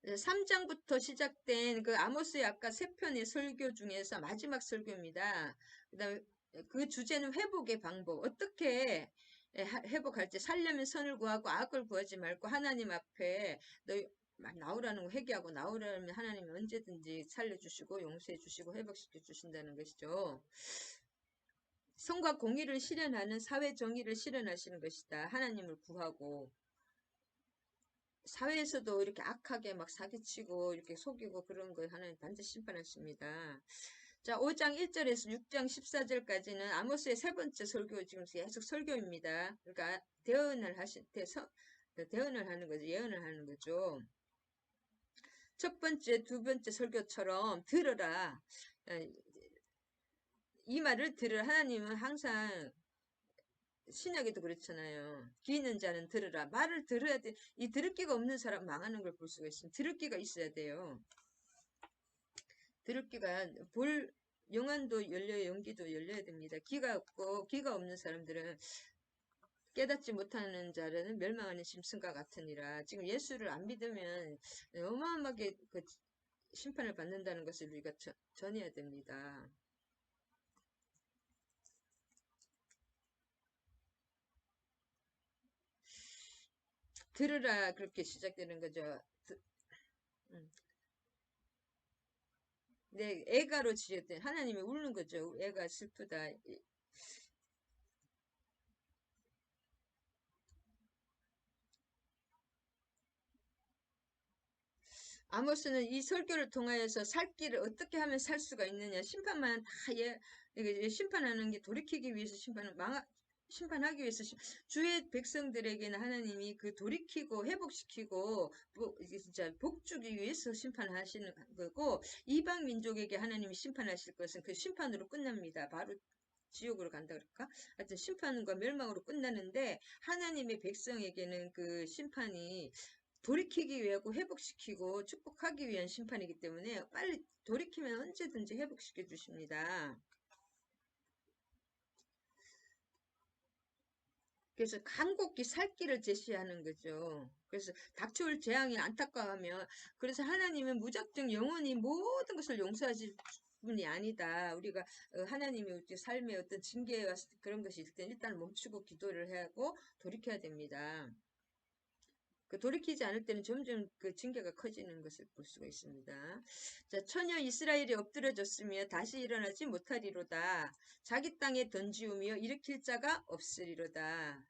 3장부터 시작된 그 아모스의 아까 세 편의 설교 중에서 마지막 설교입니다. 그다음에 그 주제는 회복의 방법. 어떻게 회복할지 살려면 선을 구하고 악을 구하지 말고 하나님 앞에 너희 나오라는 거 회개하고 나오라면 하나님이 언제든지 살려주시고 용서해 주시고 회복시켜 주신다는 것이죠. 선과 공의를 실현하는 사회 정의를 실현하시는 것이다. 하나님을 구하고 사회에서도 이렇게 악하게 막 사기치고 이렇게 속이고 그런 거 하나님 반드시 심판하십니다. 자, 5장 1절에서 6장 14절까지는 아모스의 세 번째 설교, 지금 계속 설교입니다. 그러니까 대언을 하는 거죠. 예언을 하는 거죠. 첫 번째, 두 번째 설교처럼 들어라. 이 말을 들으라. 하나님은 항상 신약에도 그렇잖아요. 귀 있는 자는 들으라. 말을 들어야 돼. 이 들을 귀가 없는 사람 망하는 걸 볼 수가 있습니다. 들을 귀가 있어야 돼요. 들을 귀가 영안도 열려야 연기도 열려야 됩니다. 귀가 없고 귀가 없는 사람들은 깨닫지 못하는 자는 멸망하는 짐승과 같으니라. 지금 예수를 안 믿으면 어마어마하게 그 심판을 받는다는 것을 우리가 전해야 됩니다. 들으라 그렇게 시작되는 거죠. 네, 애가로 지었대. 하나님이 우는 거죠. 애가 슬프다. 아모스는 이 설교를 통하여서 살 길을 어떻게 하면 살 수가 있느냐. 심판만 다 이게 심판하는 게 돌이키기 위해서 심판하기 위해서 주의 백성들에게는 하나님이 그 돌이키고 회복시키고 이게 진짜 복주기 위해서 심판하시는 거고 이방 민족에게 하나님이 심판하실 것은 그 심판으로 끝납니다. 바로 지옥으로 간다 그럴까? 하여튼 심판과 멸망으로 끝나는데 하나님의 백성에게는 그 심판이 돌이키기 위하고 회복시키고 축복하기 위한 심판이기 때문에 빨리 돌이키면 언제든지 회복시켜 주십니다. 그래서 간곡히 살 길을 제시하는 거죠. 그래서 닥쳐올 재앙이 안타까워하며 그래서 하나님은 무작정 영원히 모든 것을 용서하실 분이 아니다. 우리가 하나님이 우리 삶에 어떤 징계와 그런 것이 있을 때 일단 멈추고 기도를 해야 하고 돌이켜야 됩니다. 그 돌이키지 않을 때는 점점 그 징계가 커지는 것을 볼 수가 있습니다. 자, 처녀 이스라엘이 엎드려졌으며 다시 일어나지 못하리로다. 자기 땅에 던지우며 일으킬 자가 없으리로다.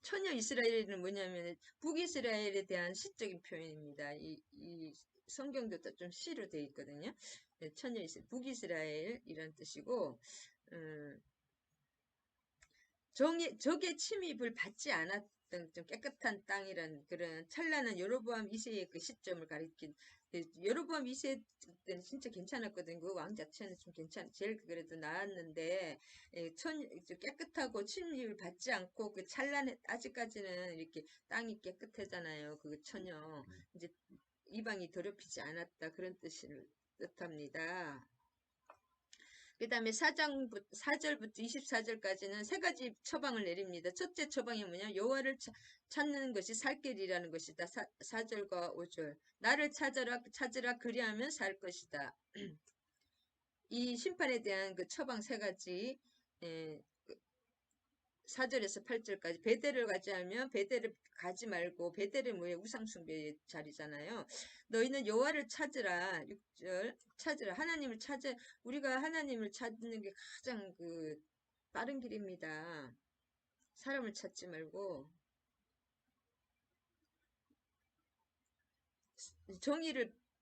처녀 이스라엘은 뭐냐면 북이스라엘에 대한 시적인 표현입니다. 이 성경도 좀 시로 되어 있거든요. 네, 북이스라엘 이런 뜻이고 적의 침입을 받지 않았던 좀 깨끗한 땅이란 그런 찬란한 여로보암 2세의 그 시점을 가리킨 여로보암 2세 때는 진짜 괜찮았거든요. 그 왕 자체는 좀 제일 그래도 나았는데 깨끗하고 침입을 받지 않고 그 아직까지는 이렇게 땅이 깨끗하잖아요. 그 천여 이제 이방이 더럽히지 않았다 그런 뜻합니다. 그 다음에 4절부터 24절까지는 세 가지 처방을 내립니다. 첫째 처방이 뭐냐? 여호와를 찾는 것이 살 길이라는 것이다. 4절과 5절. 나를 찾으라 그리하면 살 것이다. 이 심판에 대한 그 처방 세 가지 4절에서 8절까지 베델을 가지 않으면 베델을 가지 말고 베델은 뭐예요? 우상숭배의 자리잖아요. 너희는 여호와를 찾으라. 6절 찾으라. 하나님을 찾아 우리가 하나님을 찾는 게 가장 그 빠른 길입니다. 사람을 찾지 말고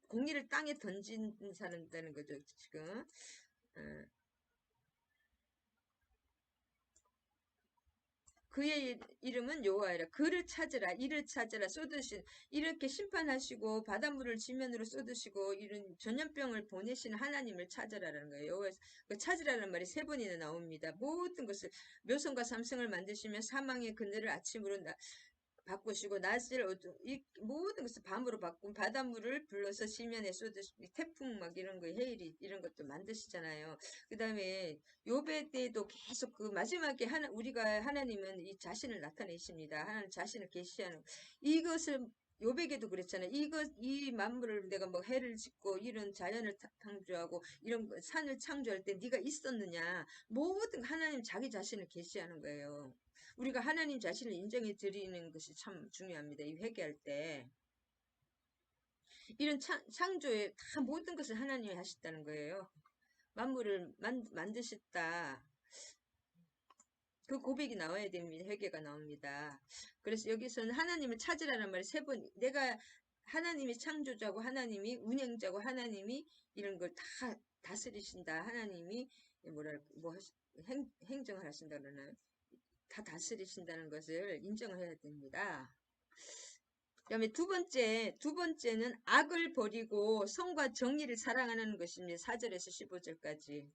공의를 땅에 던진 사람이라는 거죠. 지금 그의 이름은 여호와이라. 그를 찾으라. 이를 찾으라. 쏟으신 이렇게 심판하시고 바닷물을 지면으로 쏟으시고 이런 전염병을 보내시는 하나님을 찾으라라는 거예요. 여호와 그 찾으라는 말이 세 번이나 나옵니다. 모든 것을 묘성과 삼성을 만드시며 사망의 그늘을 아침으로 바꾸시고 낮을 어둠 이 모든 것을 밤으로 바꾼 바닷물을 불러서 지면에 쏟으시고 태풍 막 이런 거 해일이 이런 것도 만드시잖아요. 그 다음에 요배 때도 계속 그 마지막에 우리가 하나님은 이 자신을 나타내십니다. 하나님 자신을 계시하는 이것을 요백에도 그랬잖아요. 이 만물을 내가 뭐 해를 짓고 이런 자연을 창조하고 이런 산을 창조할 때 네가 있었느냐. 모든 하나님 자기 자신을 계시하는 거예요. 우리가 하나님 자신을 인정해 드리는 것이 참 중요합니다. 이 회개할 때. 이런 창조에 다 모든 것을 하나님이 하셨다는 거예요. 만물을 만드셨다. 그 고백이 나와야 됩니다. 회개가 나옵니다. 그래서 여기서는 하나님을 찾으라는 말이 세 번, 내가 하나님이 창조자고 하나님이 운영자고 하나님이 이런 걸 다 다스리신다. 하나님이 행정을 하신다 그러나요? 다 다스리신다는 것을 인정을 해야 됩니다. 그 다음에 두 번째는 악을 버리고 선과 정의를 사랑하는 것입니다. 4절에서 15절까지.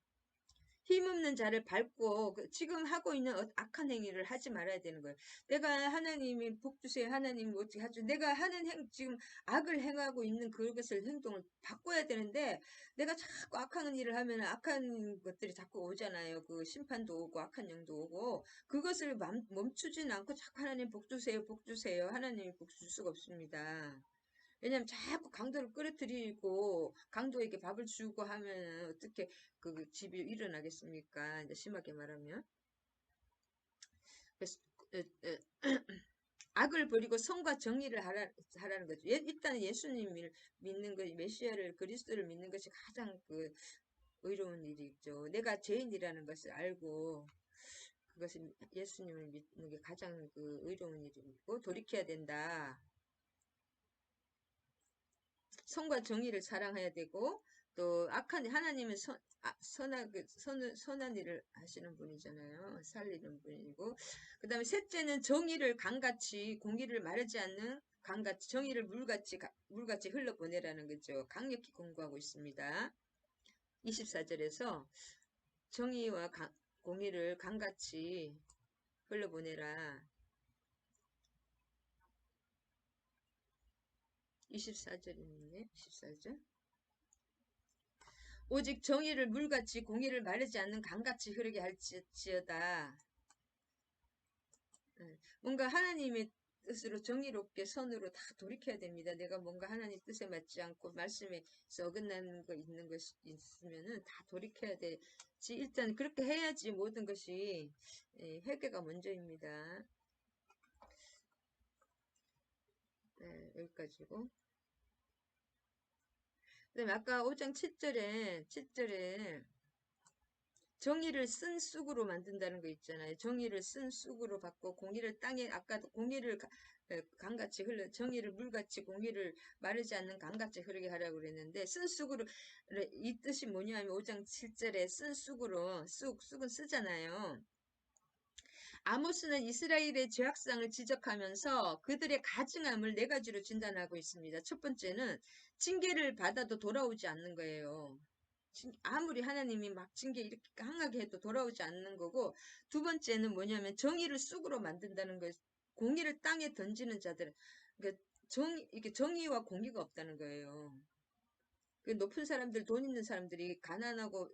힘없는 자를 밟고 지금 하고 있는 악한 행위를 하지 말아야 되는 거예요. 내가 하나님이 복 주세요. 하나님 어떻게 하죠? 내가 하는 지금 악을 행하고 있는 그것을 행동을 바꿔야 되는데 내가 자꾸 악한 일을 하면 악한 것들이 자꾸 오잖아요. 그 심판도 오고 악한 영도 오고 그것을 멈추지는 않고 자꾸 하나님 복 주세요. 복 주세요. 하나님이 복 줄 수가 없습니다. 왜냐면 자꾸 강도를 끌어들이고 강도에게 밥을 주고 하면 어떻게 그 집이 일어나겠습니까? 이제 심하게 말하면. 그래서 악을 버리고 선과 정의를 하라는 거죠. 일단 예수님을 믿는 것, 메시아를 그리스도를 믿는 것이 가장 그 의로운 일이죠. 내가 죄인이라는 것을 알고 그것을 예수님을 믿는 게 가장 그 의로운 일이고 돌이켜야 된다. 선과 정의를 사랑해야 되고 또 악한 하나님은 선한 일을 하시는 분이잖아요. 살리는 분이고 그 다음에 셋째는 정의를 강같이 공의를 마르지 않는 강같이 정의를 물같이 흘러보내라는 거죠. 강력히 공부하고 있습니다. 24절에서 정의와 공의를 강같이 흘러보내라. 24절인데 24절 오직 정의를 물같이 공의를 마르지 않는 강같이 흐르게 할지어다. 뭔가 하나님의 뜻으로 정의롭게 선으로 다 돌이켜야 됩니다. 내가 뭔가 하나님 뜻에 맞지 않고 말씀에 어긋나는 거 있는 것이 있으면은 다 돌이켜야 되지. 일단 그렇게 해야지 모든 것이 회개가 먼저입니다. 네, 여기까지고. 그다음에 아까 5장 7절에 정의를 쓴 쑥으로 만든다는 거 있잖아요. 정의를 쓴 쑥으로 바꿔 공의를 땅에 아까도 공의를 강같이 정의를 물같이 공의를 마르지 않는 강같이 흐르게 하라고 그랬는데 쓴 쑥으로 이 뜻이 뭐냐면 5장 7절에 쓴 쑥으로 쑥은 쓰잖아요. 아모스는 이스라엘의 죄악상을 지적하면서 그들의 가증함을 네 가지로 진단하고 있습니다. 첫 번째는 징계를 받아도 돌아오지 않는 거예요. 아무리 하나님이 막 징계 이렇게 강하게 해도 돌아오지 않는 거고, 두 번째는 뭐냐면 정의를 쑥으로 만든다는 거예요. 공의를 땅에 던지는 자들, 그러니까 이게 정의와 공의가 없다는 거예요. 그 높은 사람들, 돈 있는 사람들이 가난하고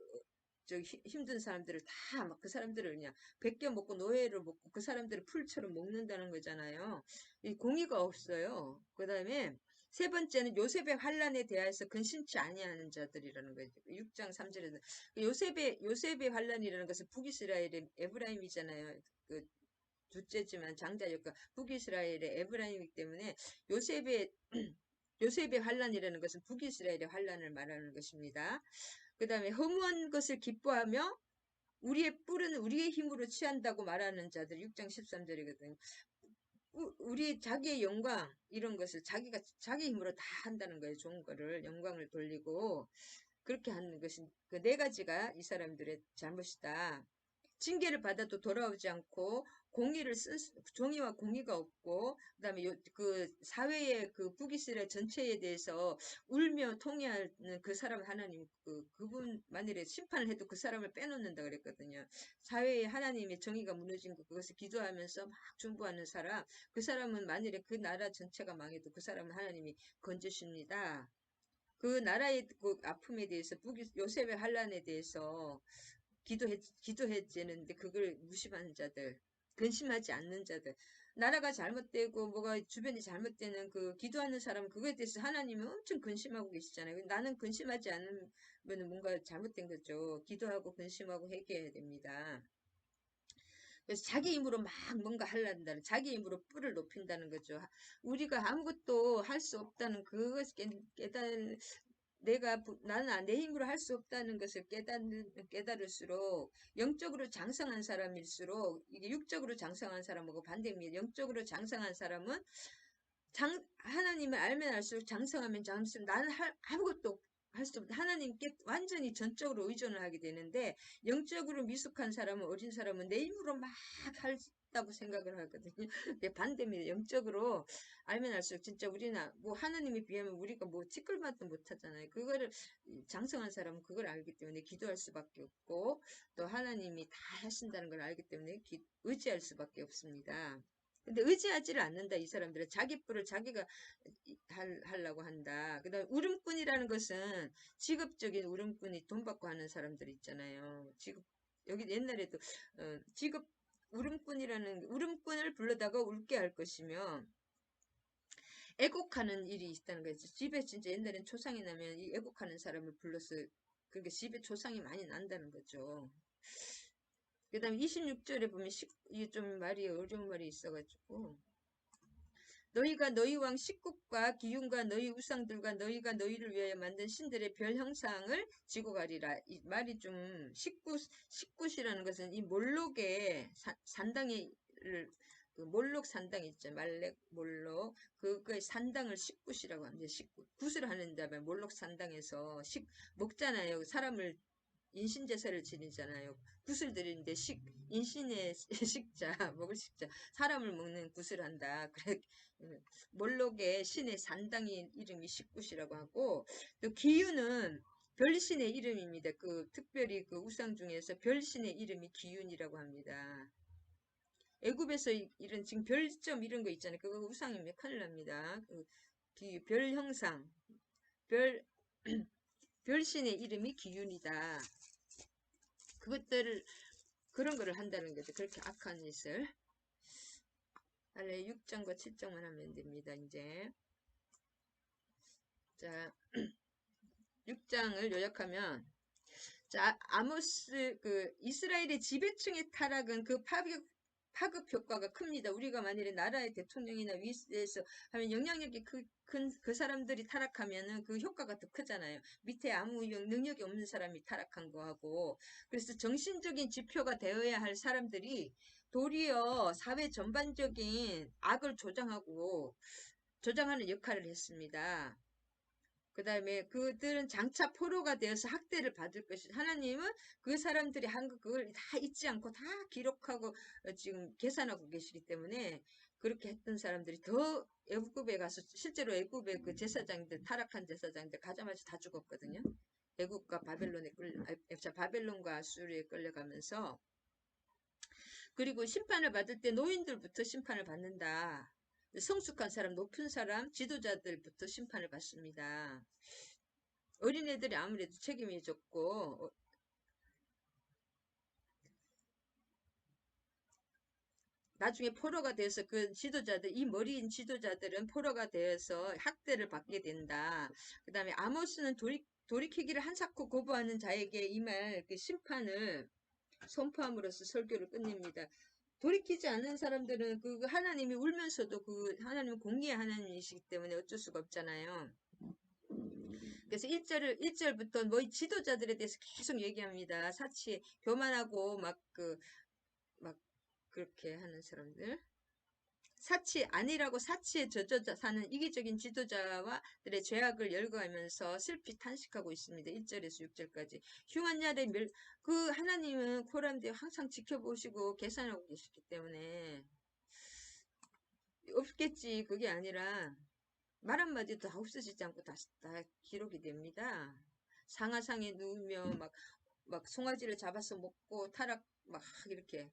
힘든 사람들을 다 막 그 사람들을 그냥 베껴 먹고 노예를 먹고 그 사람들을 풀처럼 먹는다는 거잖아요. 이 공의가 없어요. 그 다음에 세 번째는 요셉의 환란에 대하여서 근심치 아니하는 자들이라는 거죠. 6장 3절에는 요셉의 환란이라는 것은 북이스라엘의 에브라임이잖아요. 그 둘째지만 장자였고 북이스라엘의 에브라임이기 때문에 요셉의 요셉의 환란이라는 것은 북이스라엘의 환란을 말하는 것입니다. 그 다음에 허무한 것을 기뻐하며 우리의 뿔은 우리의 힘으로 취한다고 말하는 자들 6장 13절이거든요. 우리 자기의 영광 이런 것을 자기가 자기 힘으로 다 한다는 거예요. 좋은 거를 영광을 돌리고 그렇게 하는 것이 그 네 가지가 이 사람들의 잘못이다. 징계를 받아도 돌아오지 않고 정의와 공의가 없고 그다음에 그 사회의 그 북이스라엘 전체에 대해서 울며 통회하는 그 사람 하나님 그분 만일에 심판을 해도 그 사람을 빼놓는다 그랬거든요. 사회에 하나님의 정의가 무너진 것 그것을 기도하면서 막 중보하는 사람 그 사람은 만일에 그 나라 전체가 망해도 그 사람은 하나님이 건져줍니다. 그 나라의 그 아픔에 대해서 요셉의 환란에 대해서 기도했지는데 그걸 무시하는 자들, 근심하지 않는 자들, 나라가 잘못되고 뭐가 주변이 잘못되는 그 기도하는 사람 그거에 대해서 하나님은 엄청 근심하고 계시잖아요. 나는 근심하지 않으면 뭔가 잘못된 거죠. 기도하고 근심하고 회개해야 됩니다. 그래서 자기 힘으로 막 뭔가 하려는다는 자기 힘으로 뿔을 높인다는 거죠. 우리가 아무것도 할 수 없다는 그것을 나는 내 힘으로 할 수 없다는 것을 깨달을수록 영적으로 장성한 사람일수록 이게 육적으로 장성한 사람하고 반대입니다. 영적으로 장성한 사람은 하나님을 알면 알수록 장성하면 장수록 나는 아무것도 할 수 없다. 하나님께 완전히 전적으로 의존을 하게 되는데 영적으로 미숙한 사람은 어린 사람은 내 힘으로 막 한다고 생각을 하거든요. 반대입니다. 영적으로 알면 알수록 진짜 우리나 뭐 하나님에 비하면 우리가 뭐 티끌맛도 못하잖아요. 그거를 장성한 사람은 그걸 알기 때문에 기도할 수밖에 없고 또 하나님이 다 하신다는 걸 알기 때문에 의지할 수밖에 없습니다. 근데 의지하지를 않는다 이 사람들은 자기 뿔을 자기가 하려고 한다. 그다음 울음꾼이라는 것은 직업적인 울음꾼이 돈 받고 하는 사람들 있잖아요. 여기 옛날에도 직업 울음꾼을 불러다가 울게 할 것이며 애곡하는 일이 있다는 거죠. 집에 진짜 옛날엔 초상이 나면 이 애곡하는 사람을 불러서 그러니까 집에 초상이 많이 난다는 거죠. 그 다음에 26절에 보면 이게 좀 말이 어려운 말이 있어가지고 너희가 너희 왕 식국과 기운과 너희 우상들과 너희가 너희를 위하여 만든 신들의 별 형상을 지고 가리라. 이 말이 좀 식굿이라는 것은 이 몰록의 산당의 그 몰록 산당 있죠. 말렉 몰록 그거의 산당을 식굿이라고 합니다. 식굿 굿을 하는 다음에 몰록 산당에서 먹잖아요. 사람을 인신제사를 지내잖아요. 굿을 드리는데 인신의 식자, 먹을 식자, 사람을 먹는 굿을 한다. 그래, 몰록의 신의 산당인 이름이 식굿이라고 하고, 또 기윤은 별신의 이름입니다. 특별히 그 우상 중에서 별신의 이름이 기윤이라고 합니다. 애굽에서 이런 지금 별점 이런 거 있잖아요. 그거 우상이면 큰일 납니다. 별 형상, 별, 별신의 이름이 기윤이다. 그런 거를 한다는 거죠. 그렇게 악한 짓을. 할래 6장과 7장만 하면 됩니다. 이제. 자, 6장을 요약하면, 자, 아모스, 이스라엘의 지배층의 타락은 파급 효과가 큽니다. 우리가 만일에 나라의 대통령이나 위에서 하면 영향력이 큰 그 사람들이 타락하면은 그 효과가 더 크잖아요. 밑에 아무 능력이 없는 사람이 타락한 거하고. 그래서 정신적인 지표가 되어야 할 사람들이 도리어 사회 전반적인 악을 조장하는 역할을 했습니다. 그 다음에 그들은 장차 포로가 되어서 학대를 받을 것이 하나님은 그 사람들이 한 그걸 다 잊지 않고 다 기록하고 지금 계산하고 계시기 때문에 그렇게 했던 사람들이 더 애굽에 가서 실제로 애굽의 그 제사장들 타락한 제사장들 가자마자 다 죽었거든요. 애굽과 바벨론과 아수르에 끌려가면서 그리고 심판을 받을 때 노인들부터 심판을 받는다. 성숙한 사람, 높은 사람, 지도자들부터 심판을 받습니다. 어린애들이 아무래도 책임이 졌고 나중에 포로가 돼서 그 지도자들, 이 머리인 지도자들은 포로가 되어서 학대를 받게 된다. 그 다음에 아모스는 돌이키기를 한사코 거부하는 자에게 임할 그 심판을 선포함으로써 설교를 끝냅니다. 돌이키지 않는 사람들은 그 하나님이 울면서도 그 하나님은 공의의 하나님이시기 때문에 어쩔 수가 없잖아요. 그래서 1절부터 뭐 지도자들에 대해서 계속 얘기합니다. 사치, 교만하고 막 그렇게 하는 사람들. 사치 아니라고 사치에 젖어 사는 이기적인 지도자와들의 죄악을 열거하면서 슬피 탄식하고 있습니다. 1절에서 6절까지. 흉한 날에 그 하나님은 코람데 항상 지켜보시고 계산하고 계시기 때문에 없겠지 그게 아니라 말 한마디도 다 없어지지 않고 다 기록이 됩니다. 상하상에 누우며 막 송아지를 잡아서 먹고 막 이렇게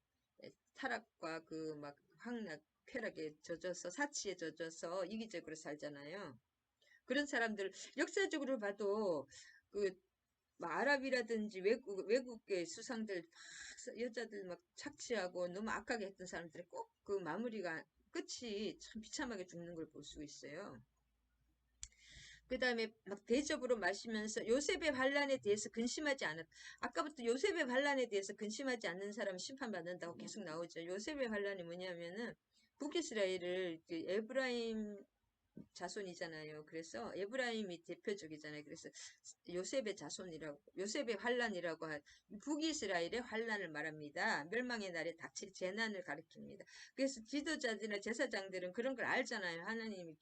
타락과 그 막 황락 쾌락에 젖어서 사치에 젖어서 이기적으로 살잖아요. 그런 사람들 역사적으로 봐도 그 아랍이라든지 외국의 수상들 막 여자들 막 착취하고 너무 악하게 했던 사람들이 꼭 그 마무리가 끝이 참 비참하게 죽는 걸 볼 수 있어요. 그 다음에 막 대접으로 마시면서 요셉의 반란에 대해서 근심하지 않았. 아까부터 요셉의 반란에 대해서 근심하지 않는 사람은 심판받는다고 계속 나오죠. 요셉의 반란이 뭐냐면은 북이스라엘을 에브라임 자손이잖아요. 그래서 에브라임이 대표적이잖아요. 그래서 요셉의 자손이라고, 요셉의 환란이라고 북이스라엘의 환란을 말합니다. 멸망의 날에 닥칠 재난을 가리킵니다. 그래서 지도자들이나 제사장들은 그런 걸 알잖아요. 하나님이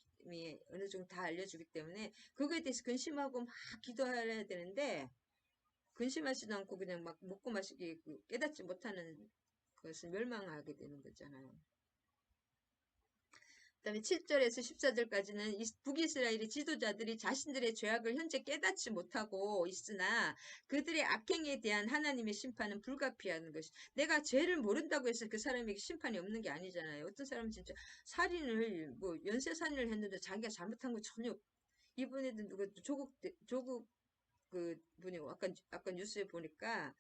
어느 정도 다 알려주기 때문에 그거에 대해서 근심하고 막 기도해야 되는데 근심하지도 않고 그냥 막 먹고 마시기 깨닫지 못하는 것을 멸망하게 되는 거잖아요. 그다음에 7절에서 14절까지는 북이스라엘의 지도자들이 자신들의 죄악을 현재 깨닫지 못하고 있으나 그들의 악행에 대한 하나님의 심판은 불가피하는 것이. 내가 죄를 모른다고 해서 그 사람에게 심판이 없는 게 아니잖아요. 어떤 사람은 진짜 살인을 뭐 연쇄살인을 했는데 자기가 잘못한 거 전혀. 이번에도 누가 조국 그 분이 아까 뉴스에 보니까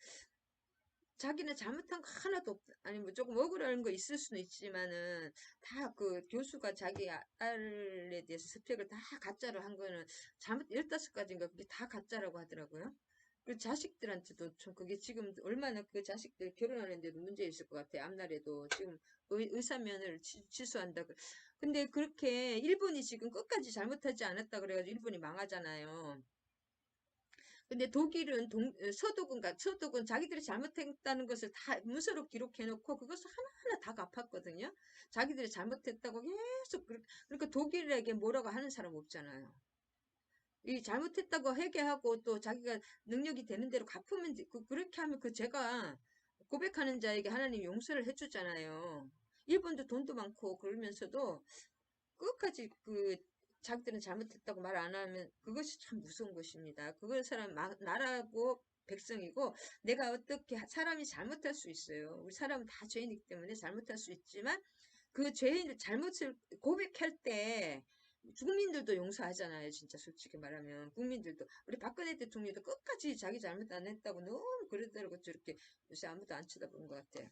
자기는 잘못한 거 하나도 아니 뭐 조금 억울한 거 있을 수는 있지만은 다 그 교수가 자기 딸에 대해서 스펙을 다 가짜로 한 거는 잘못 15가지인가 그게 다 가짜라고 하더라고요. 그 자식들한테도 좀 그게 지금 얼마나 그 자식들 결혼하는데도 문제 있을 것 같아요. 앞날에도 지금 의사면을 취소한다. 근데 그렇게 일본이 지금 끝까지 잘못하지 않았다 그래가지고 일본이 망하잖아요. 근데 독일은 서독은 자기들이 잘못했다는 것을 다 문서로 기록해놓고 그것을 하나하나 다 갚았거든요. 자기들이 잘못했다고 계속 그러니까 독일에게 뭐라고 하는 사람 없잖아요. 이 잘못했다고 회개하고 또 자기가 능력이 되는 대로 갚으면 그렇게 하면 그 죄가 고백하는 자에게 하나님 용서를 해주잖아요. 일본도 돈도 많고 그러면서도 끝까지 자기들은 잘못했다고 말 안 하면 그것이 참 무서운 것입니다. 그걸 나라고 백성이고 내가 어떻게 사람이 잘못할 수 있어요. 우리 사람은 다 죄인이기 때문에 잘못할 수 있지만 그 죄인을 잘못을 고백할 때 국민들도 용서하잖아요. 진짜 솔직히 말하면 국민들도 우리 박근혜 대통령도 끝까지 자기 잘못 안 했다고 너무 그러더라고. 저렇게 요새 아무도 안 쳐다보는 것 같아.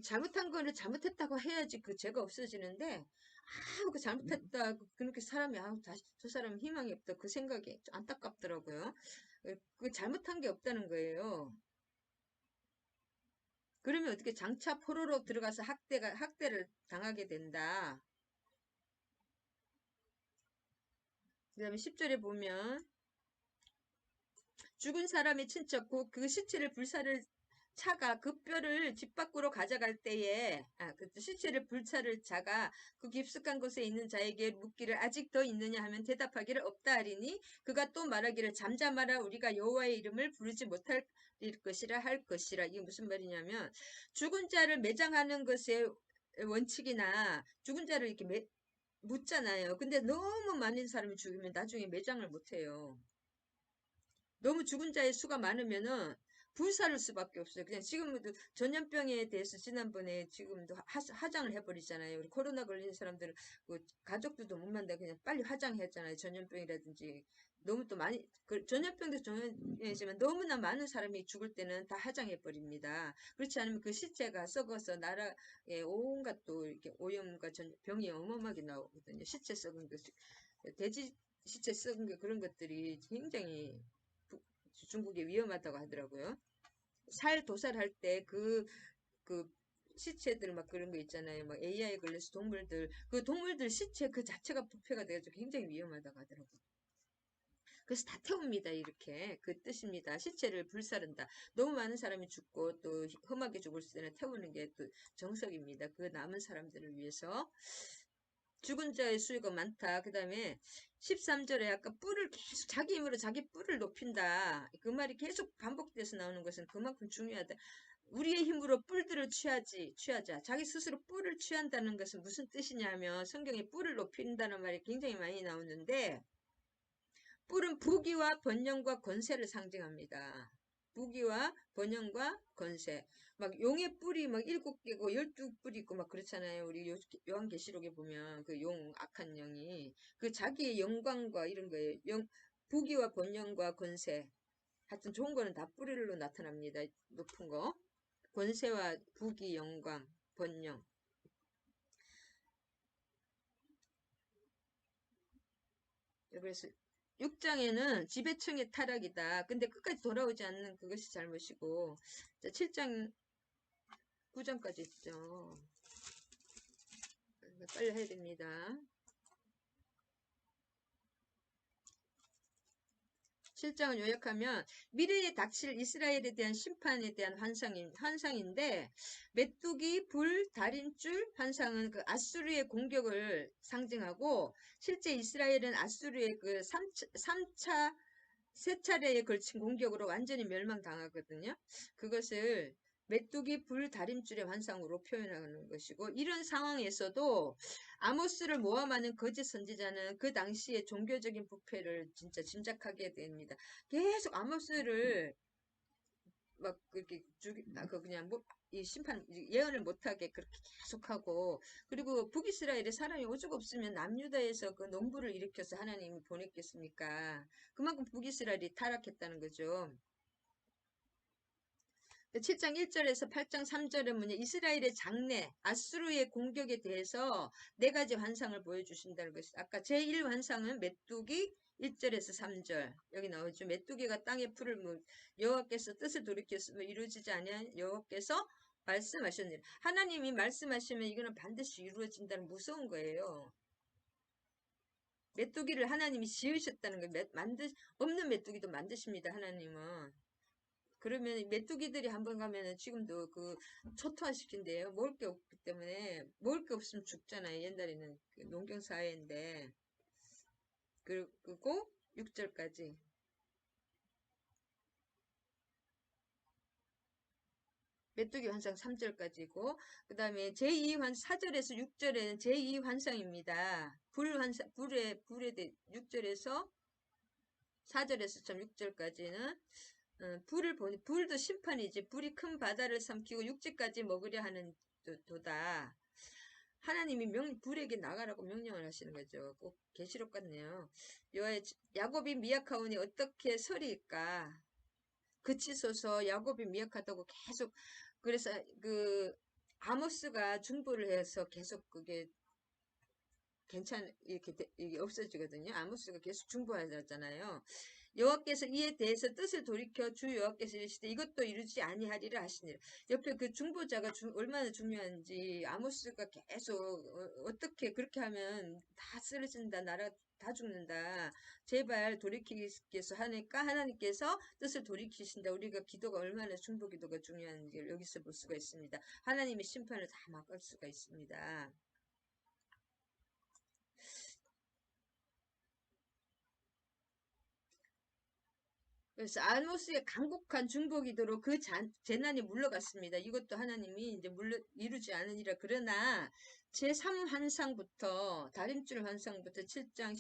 잘못한 거를 잘못했다고 해야지 그 죄가 없어지는데 그 잘못했다 그렇게 사람이 다시 저 사람 희망이 없다 그 생각이 좀 안타깝더라고요. 그 잘못한 게 없다는 거예요. 그러면 어떻게 장차 포로로 들어가서 학대를 당하게 된다. 그다음에 10절에 보면 죽은 사람의 친척 그 시체를 불사를 차가 그 뼈를 집 밖으로 가져갈 때에 그 시체를 불차를 자가 그 깊숙한 곳에 있는 자에게 묻기를 아직 더 있느냐 하면 대답하기를 없다 하리니 그가 또 말하기를 잠잠하라 우리가 여호와의 이름을 부르지 못할 것이라 할 것이라. 이게 무슨 말이냐면 죽은 자를 매장하는 것의 원칙이나 죽은 자를 이렇게 묻잖아요. 근데 너무 많은 사람이 죽으면 나중에 매장을 못해요. 너무 죽은 자의 수가 많으면은 불사를 수밖에 없어요. 그냥 지금도 전염병에 대해서 지난번에 지금도 화장을 해버리잖아요. 우리 코로나 걸린 사람들은 그 가족들도 못 만나 그냥 빨리 화장했잖아요. 전염병이라든지 너무 또 많이 전염병도 전염이지만 너무나 많은 사람이 죽을 때는 다 화장해버립니다. 그렇지 않으면 그 시체가 썩어서 나라에 온갖 또 이렇게 오염과 병이 어마어마하게 나오거든요. 시체 썩은 것, 돼지 시체 썩은 거 그런 것들이 굉장히 중국에 위험하다고 하더라고요. 도살할 때 그 시체들 막 그런 거 있잖아요. 막 AI에 걸려서 그 동물들 시체 그 자체가 부패가 돼가지고 굉장히 위험하다고 하더라고요. 그래서 다 태웁니다. 이렇게. 그 뜻입니다. 시체를 불사른다. 너무 많은 사람이 죽고 또 험하게 죽을 때는 태우는 게 또 정석입니다. 그 남은 사람들을 위해서. 죽은 자의 수가 많다. 그 다음에 13절에 아까 뿔을 계속 자기 힘으로 자기 뿔을 높인다. 그 말이 계속 반복돼서 나오는 것은 그만큼 중요하다. 우리의 힘으로 뿔들을 취하자. 자기 스스로 뿔을 취한다는 것은 무슨 뜻이냐면 성경에 뿔을 높인다는 말이 굉장히 많이 나오는데 뿔은 부귀와 번영과 권세를 상징합니다. 부귀와 번영과 권세. 막 용의 뿔이 막 7개고 12뿔이 있고 막 그렇잖아요. 우리 요한계시록에 보면 그 용, 악한 영이 그 자기의 영광과 이런 거예요. 부귀와 번영과 권세. 하여튼 좋은 거는 다 뿔로 나타납니다. 높은 거. 권세와 부귀, 영광, 번영. 그래서 6장에는 지배층의 타락이다. 근데 끝까지 돌아오지 않는 그것이 잘못이고, 자, 7장, 9장까지 있죠. 빨리 해야 됩니다. 7장은 요약하면 미래에 닥칠 이스라엘에 대한 심판에 대한 환상인데 메뚜기, 불, 다림줄 환상은 그 아수르의 공격을 상징하고 실제 이스라엘은 아수르의 그 3차 세 차례에 걸친 공격으로 완전히 멸망당하거든요. 그것을 메뚜기 불 다림줄의 환상으로 표현하는 것이고 이런 상황에서도 아모스를 모함하는 거짓 선지자는 그 당시의 종교적인 부패를 진짜 짐작하게 됩니다. 계속 아모스를 막 그렇게 그냥 뭐 이 심판 예언을 못하게 그렇게 계속하고 그리고 북이스라엘에 사람이 오죽 없으면 남유다에서 그 농부를 일으켜서 하나님이 보냈겠습니까? 그만큼 북이스라엘이 타락했다는 거죠. 7장 1절에서 8장 3절에 뭐냐 이스라엘의 장래 아수르의 공격에 대해서 네 가지 환상을 보여주신다는 것이 아까 제1 환상은 메뚜기 1절에서 3절 여기 나오죠. 메뚜기가 땅에 풀을 여호와께서 뜻을 돌이켰으면 이루어지지 아니한 여호와께서 말씀하셨느니라. 하나님이 말씀하시면 이거는 반드시 이루어진다는 무서운 거예요. 메뚜기를 하나님이 지으셨다는 거예요. 없는 메뚜기도 만드십니다. 하나님은. 그러면 메뚜기들이 한번 가면은 지금도 그 초토화시킨대요. 먹을 게 없기 때문에 먹을 게 없으면 죽잖아요. 옛날에는 그 농경 사회인데 그리고 6절까지 메뚜기 환상 3절까지고 그 다음에 제2환 4절에서 6절에는 제2환상입니다. 불에 대해 6절에서 4절에서 참 6절까지는 불도 심판이지. 불이 큰 바다를 삼키고 육지까지 먹으려 하는 도다. 하나님이 불에게 나가라고 명령을 하시는 거죠. 꼭 계시록 같네요. 야곱이 미약하오니 어떻게 서리일까? 그치소서 야곱이 미약하다고 계속 그래서 그 아모스가 중보를 해서 계속 그게 이게 없어지거든요. 아모스가 계속 중보하잖아요. 여호와께서 이에 대해서 뜻을 돌이켜 주 여호와께서 이르시되 이것도 이루지 아니하리라 하시니라. 옆에 그 중보자가 얼마나 중요한지 아모스가 계속 어떻게 그렇게 하면 다 쓰러진다, 나라 다 죽는다. 제발 돌이키겠소 하니까 하나님께서 뜻을 돌이키신다. 우리가 기도가 얼마나 중보 기도가 중요한지를 여기서 볼 수가 있습니다. 하나님의 심판을 다 막을 수가 있습니다. 그래서 아모스의 간곡한 중보 기도로 그 재난이 물러갔습니다. 이것도 하나님이 이제 이루지 않으니라. 그러나 제3 환상부터 다림줄 환상부터 7장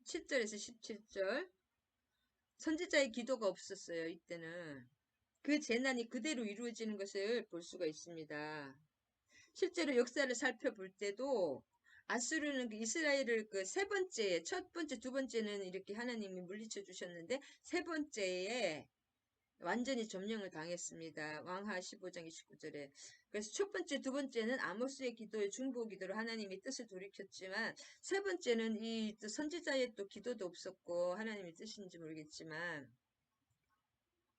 7절에서 17절 선지자의 기도가 없었어요. 이때는 그 재난이 그대로 이루어지는 것을 볼 수가 있습니다. 실제로 역사를 살펴볼 때도 아수르는 그 이스라엘을 그 세 번째, 첫 번째, 두 번째는 이렇게 하나님이 물리쳐 주셨는데 세 번째에 완전히 점령을 당했습니다. 왕하 15장 29절에. 그래서 첫 번째, 두 번째는 아모스의 기도의 중보 기도로 하나님이 뜻을 돌이켰지만 세 번째는 이 선지자의 또 기도도 없었고 하나님의 뜻인지 모르겠지만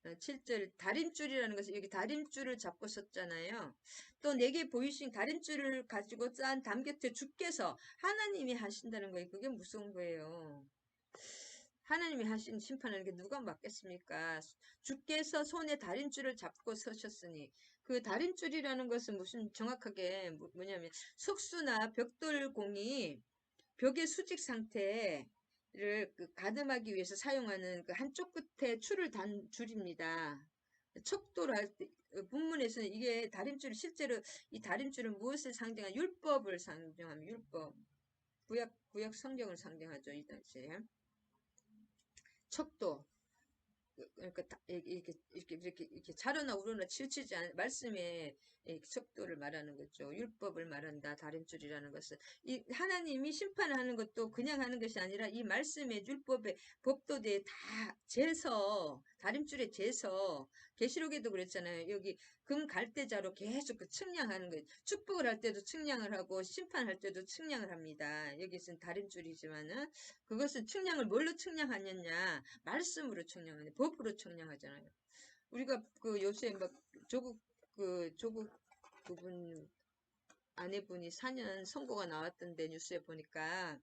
7절 다림줄이라는 것은 여기 다림줄을 잡고 썼잖아요. 또 내게 보이신 다림줄을 가지고 짠 담 곁에 주께서 하나님이 하신다는 거예요. 그게 무서운 거예요. 하나님이 하신 심판을 누가 맡겠습니까? 주께서 손에 다림줄을 잡고 서셨으니 그 다림줄이라는 것은 무슨 정확하게 뭐냐면 석수나 벽돌공이 벽의 수직 상태를 가늠하기 위해서 사용하는 그 한쪽 끝에 줄을 단 줄입니다. 척도를 할 때, 본문에서는 이게 다림줄이 실제로 이 다림줄은 무엇을 상징하는 율법을 상징합니다. 율법. 구약 성경을 상징하죠. 이 당시에. 척도. 그러니까 이렇게 자르나 우러나 치우치지 않은 말씀의 척도를 말하는 거죠. 율법을 말한다. 다림줄이라는 것은 이 하나님이 심판을 하는 것도 그냥 하는 것이 아니라 이 말씀의 율법의 법도대에 다 재서 다림줄에 재서 계시록에도 그랬잖아요. 여기 금 갈대자로 계속 그 측량하는 거예요. 축복을 할 때도 측량을 하고 심판할 때도 측량을 합니다. 여기서는 다림줄이지만은 그것은 측량을 뭘로 측량하느냐? 말씀으로 측량하냐? 법으로 측량하잖아요. 우리가 그 요새 막 조국 그분 아내분이 4년 선고가 나왔던데 뉴스에 보니까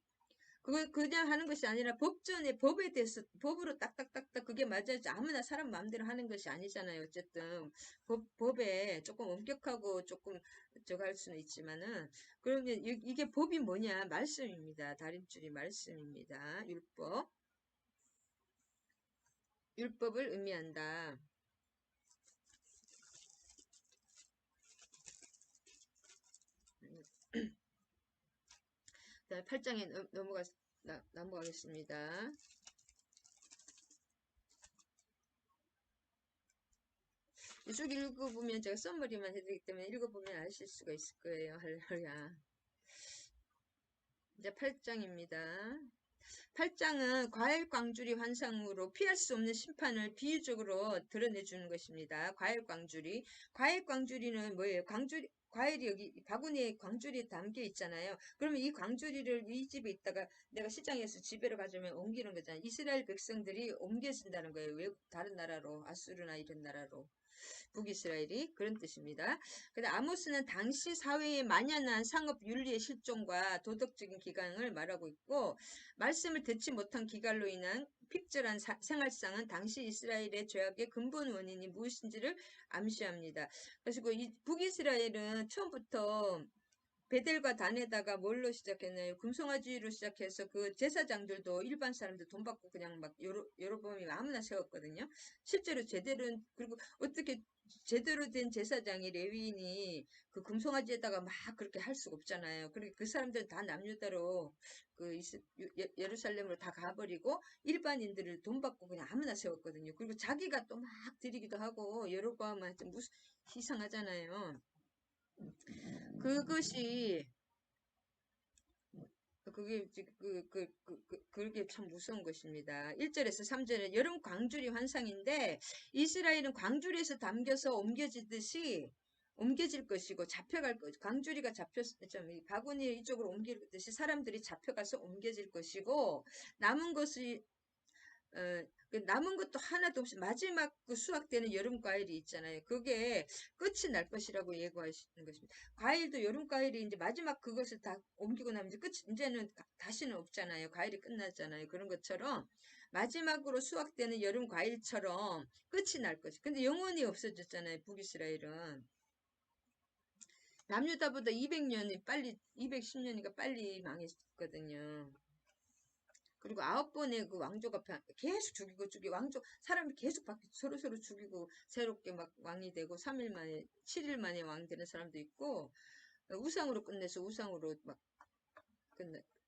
그걸 그냥 하는 것이 아니라 법전에 법에 대해서 법으로 딱딱딱딱 그게 맞아야지 아무나 사람 마음대로 하는 것이 아니잖아요. 어쨌든 법에 조금 엄격하고 조금 저거 할 수는 있지만은 그러면 이게 법이 뭐냐? 말씀입니다. 다림줄이 말씀입니다. 율법을 의미한다. 자, 8장에 넘어가겠습니다. 쭉 읽어보면 제가 썸머리만 해드리기 때문에 읽어보면 아실 수가 있을 거예요. 할렐루야. 이제 8장입니다. 8장은 과일 광주리 환상으로 피할 수 없는 심판을 비유적으로 드러내주는 것입니다. 과일 광주리. 과일 광주리는 뭐예요? 과일이 여기 바구니에 광주리에 담겨 있잖아요. 그러면 이 광주리를 이 집에 있다가 내가 시장에서 집에로 가져오면 옮기는 거잖아요. 이스라엘 백성들이 옮겨진다는 거예요. 외국 다른 나라로 아수르나 이런 나라로. 북이스라엘이 그런 뜻입니다. 근데 아모스는 당시 사회의 만연한 상업 윤리의 실종과 도덕적인 기강을 말하고 있고 말씀을 듣지 못한 기갈로 인한 핍절한 생활상은 당시 이스라엘의 죄악의 근본 원인이 무엇인지를 암시합니다. 그리고 이 북이스라엘은 처음부터 베델과 단에다가 뭘로 시작했나요? 금송아지로 시작해서 그 제사장들도 일반 사람들 돈 받고 그냥 막 여러 범이 아무나 세웠거든요. 실제로 그리고 어떻게 제대로 된 제사장이 레위인이 그 금송아지에다가 막 그렇게 할 수가 없잖아요. 그리고 그 사람들 다 남유다로 예루살렘으로 다 가버리고 일반인들을 돈 받고 그냥 아무나 세웠거든요. 그리고 자기가 또 막 드리기도 하고 여로보암한테 무슨 이상하잖아요. 그것이 그게 참 무서운 것입니다. 1절에서 3절은 여름 광주리 환상인데 이스라엘은 광주리에서 담겨서 옮겨질 것이고 잡혀갈 것, 광주리가 이 바구니 이쪽으로 옮기듯이 사람들이 잡혀가서 옮겨질 것이고 남은 것이 그 남은 것도 하나도 없이 마지막 그 수확되는 여름 과일이 있잖아요. 그게 끝이 날 것이라고 예고하시는 것입니다. 과일도 여름 과일이 이제 마지막 그것을 다 옮기고 나면 이제 이제는 다시는 없잖아요. 과일이 끝났잖아요. 그런 것처럼 마지막으로 수확되는 여름 과일처럼 끝이 날 것이. 근데 영원히 없어졌잖아요. 북이스라엘은. 남유다보다 200년이 빨리, 210년이가 빨리 망했거든요. 그리고 9번의 그 왕조가 계속 죽이고 사람이 계속 서로 죽이고 새롭게 막 왕이 되고 3일 만에, 7일 만에 왕 되는 사람도 있고, 우상으로 끝내서 우상으로 막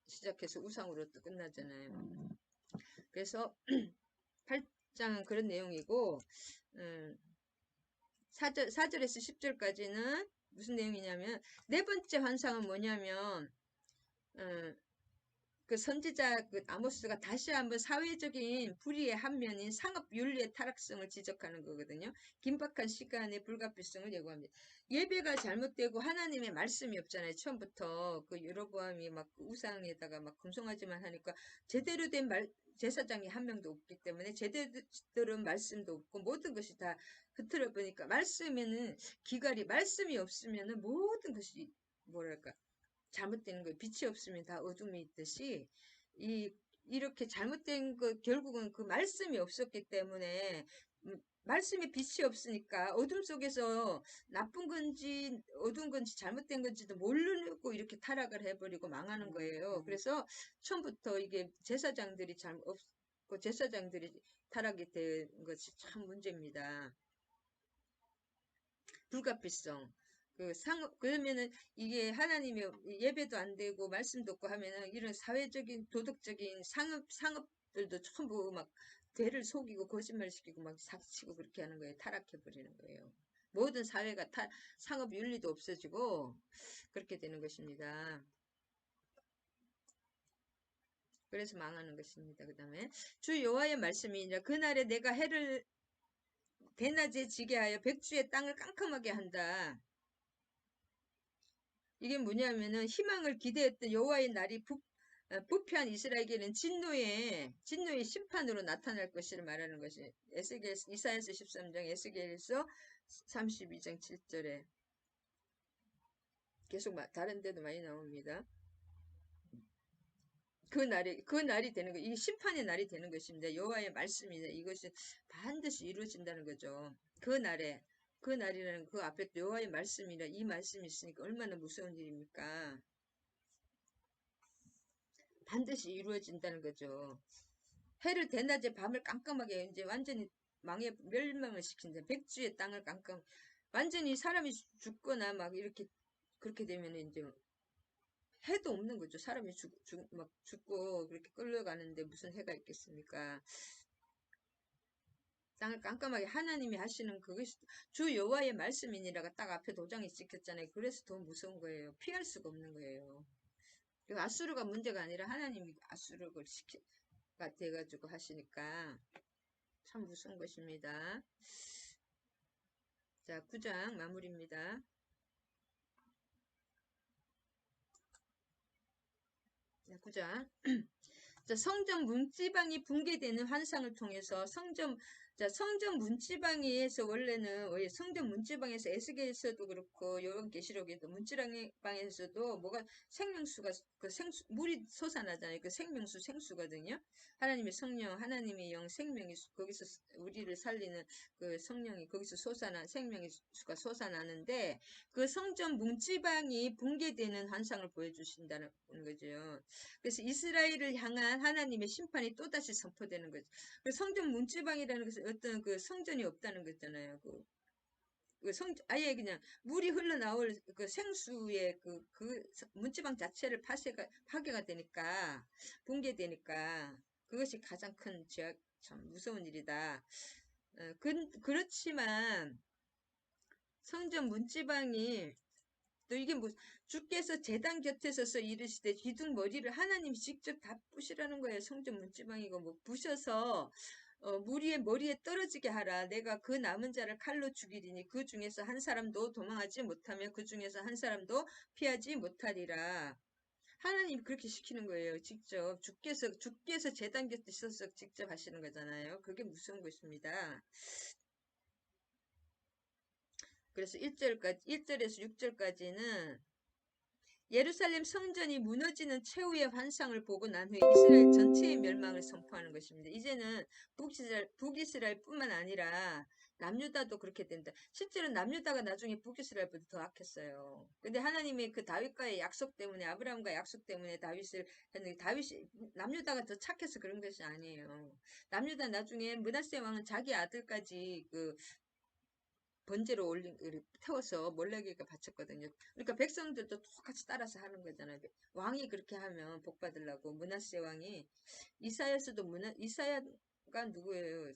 시작해서 우상으로 또 끝나잖아요. 그래서 8장은 그런 내용이고, 4절에서 10절까지는 무슨 내용이냐면, 네 번째 환상은 뭐냐면, 그 선지자 그 아모스가 다시 한번 사회적인 불의의 한 면인 상업 윤리의 타락성을 지적하는 거거든요. 긴박한 시간의 불가피성을 예고합니다. 예배가 잘못되고 하나님의 말씀이 없잖아요. 처음부터 그 여로보암이 막 우상에다가 막 금송아지만 하니까 제대로 된 제사장이 한 명도 없기 때문에 제대로 들은 말씀도 없고 모든 것이 다 흐트러 보니까 말씀에는 말씀이 없으면은 모든 것이 뭐랄까 잘못된 거 빛이 없으면 다 어둠이 있듯이 이렇게 잘못된 거 결국은 그 말씀이 없었기 때문에 말씀에 빛이 없으니까 어둠 속에서 나쁜 건지 어두운 건지 잘못된 건지도 모르고 이렇게 타락을 해버리고 망하는 거예요. 그래서 처음부터 이게 제사장들이 없고 제사장들이 타락이 된 것이 참 문제입니다. 불가피성. 그러면은 이게 하나님의 예배도 안 되고 말씀도 없고 하면은 이런 사회적인 도덕적인 상업들도 전부 막 대를 속이고 거짓말 시키고 막 사기치고 그렇게 하는 거예요. 타락해 버리는 거예요. 모든 사회가 상업 윤리도 없어지고 그렇게 되는 것입니다. 그래서 망하는 것입니다. 그 다음에 주 여호와의 말씀이니라 그날에 내가 해를 대낮에 지게 하여 백주의 땅을 깜깜하게 한다. 이게 뭐냐면은 희망을 기대했던 여호와의 날이 부패한 이스라엘에게는 진노의 심판으로 나타날 것을 말하는 것이 이사야서 13장, 에스겔서 32장 7절에 계속 다른 데도 많이 나옵니다. 그 날이 되는 거, 이게 심판의 날이 되는 것입니다. 여호와의 말씀이다. 이것이 반드시 이루어진다는 거죠. 그 날이라는 그 앞에 또 여호와의 말씀이라 이 말씀이 있으니까 얼마나 무서운 일입니까? 반드시 이루어진다는 거죠. 해를 대낮에 밤을 깜깜하게 이제 완전히 멸망을 시킨다. 백주의 땅을 완전히 사람이 죽거나 막 이렇게 그렇게 되면 이제 해도 없는 거죠. 사람이 막 죽고 그렇게 끌려가는데 무슨 해가 있겠습니까? 땅을 깜깜하게 하나님이 하시는 그것이 주 여호와의 말씀이니라가 딱 앞에 도장이 찍혔잖아요. 그래서 더 무서운 거예요. 피할 수가 없는 거예요. 그리고 아수르가 문제가 아니라 하나님이 아수르를 가 돼가지고 하시니까 참 무서운 것입니다. 자, 9장 마무리입니다. 자, 9장. 자, 성전 문지방이 붕괴되는 환상을 통해서 성전 문지방에서 원래는 성전 문지방에서 에스겔에서도 그렇고 요한계시록에도 문지방에서도 뭐가 생명수가 물이 솟아나잖아요. 그 생수거든요. 하나님의 성령, 하나님의 영, 생명이 거기서 우리를 살리는 그 성령이 거기서 생명의 수가 솟아나는데 그 성전 문지방이 붕괴되는 환상을 보여주신다는 거죠. 그래서 이스라엘을 향한 하나님의 심판이 또다시 선포되는 거죠. 성전 문지방이라는 것은 어떤 그 성전이 없다는 거잖아요. 아예 그냥 물이 흘러나올 그 생수의 그 문지방 자체를 파괴가 되니까, 붕괴되니까, 그것이 가장 큰 죄악, 참 무서운 일이다. 그렇지만, 성전 문지방이 또 이게 뭐 주께서 제단 곁에 서서 이르시되 기둥 머리를 하나님이 직접 다 부시라는 거예요. 성전 문지방이고 뭐 부셔서 무리의 머리에 떨어지게 하라. 내가 그 남은 자를 칼로 죽이리니 그 중에서 한 사람도 도망하지 못하며 그 중에서 한 사람도 피하지 못하리라. 하나님이 그렇게 시키는 거예요. 직접 주께서 제단 곁에 있어서 직접 하시는 거잖아요. 그게 무서운 것입니다. 그래서 1절에서 6절까지는 예루살렘 성전이 무너지는 최후의 환상을 보고 난 후에 이스라엘 전체의 멸망을 선포하는 것입니다. 이제는 북이스라엘뿐만 아니라 남유다도 그렇게 된다. 실제로 남유다가 나중에 북이스라엘보다 더 악했어요. 근데 하나님의 그 다윗과의 약속 때문에, 아브라함과의 약속 때문에 다윗을 했는데, 남유다가 더 착해서 그런 것이 아니에요. 남유다 나중에 므낫세 왕은 자기 아들까지 번제로 태워서 몰래에게 바쳤거든요. 그러니까 백성들도 똑같이 따라서 하는 거잖아요. 왕이 그렇게 하면 복 받으려고. 므낫세 왕이 이사야가 누구예요?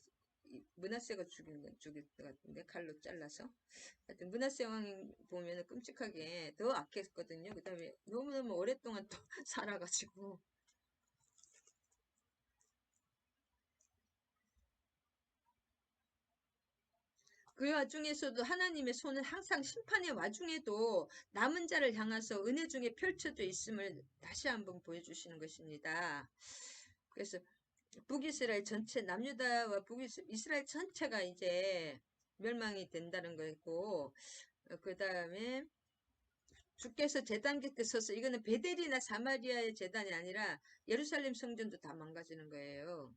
므낫세가 죽일 것 같은데 칼로 잘라서. 하여튼 므낫세 왕 보면은 끔찍하게 더 악했거든요. 그다음에 너무너무 오랫동안 또 살아가지고. 그 와중에서도 하나님의 손은 항상 심판의 와중에도 남은 자를 향해서 은혜 중에 펼쳐져 있음을 다시 한번 보여주시는 것입니다. 그래서 북이스라엘 전체, 남유다와 북이스라엘 전체가 이제 멸망이 된다는 거고, 그 다음에 주께서 제단 곁에 서서, 이거는 베델이나 사마리아의 제단이 아니라 예루살렘 성전도 다 망가지는 거예요.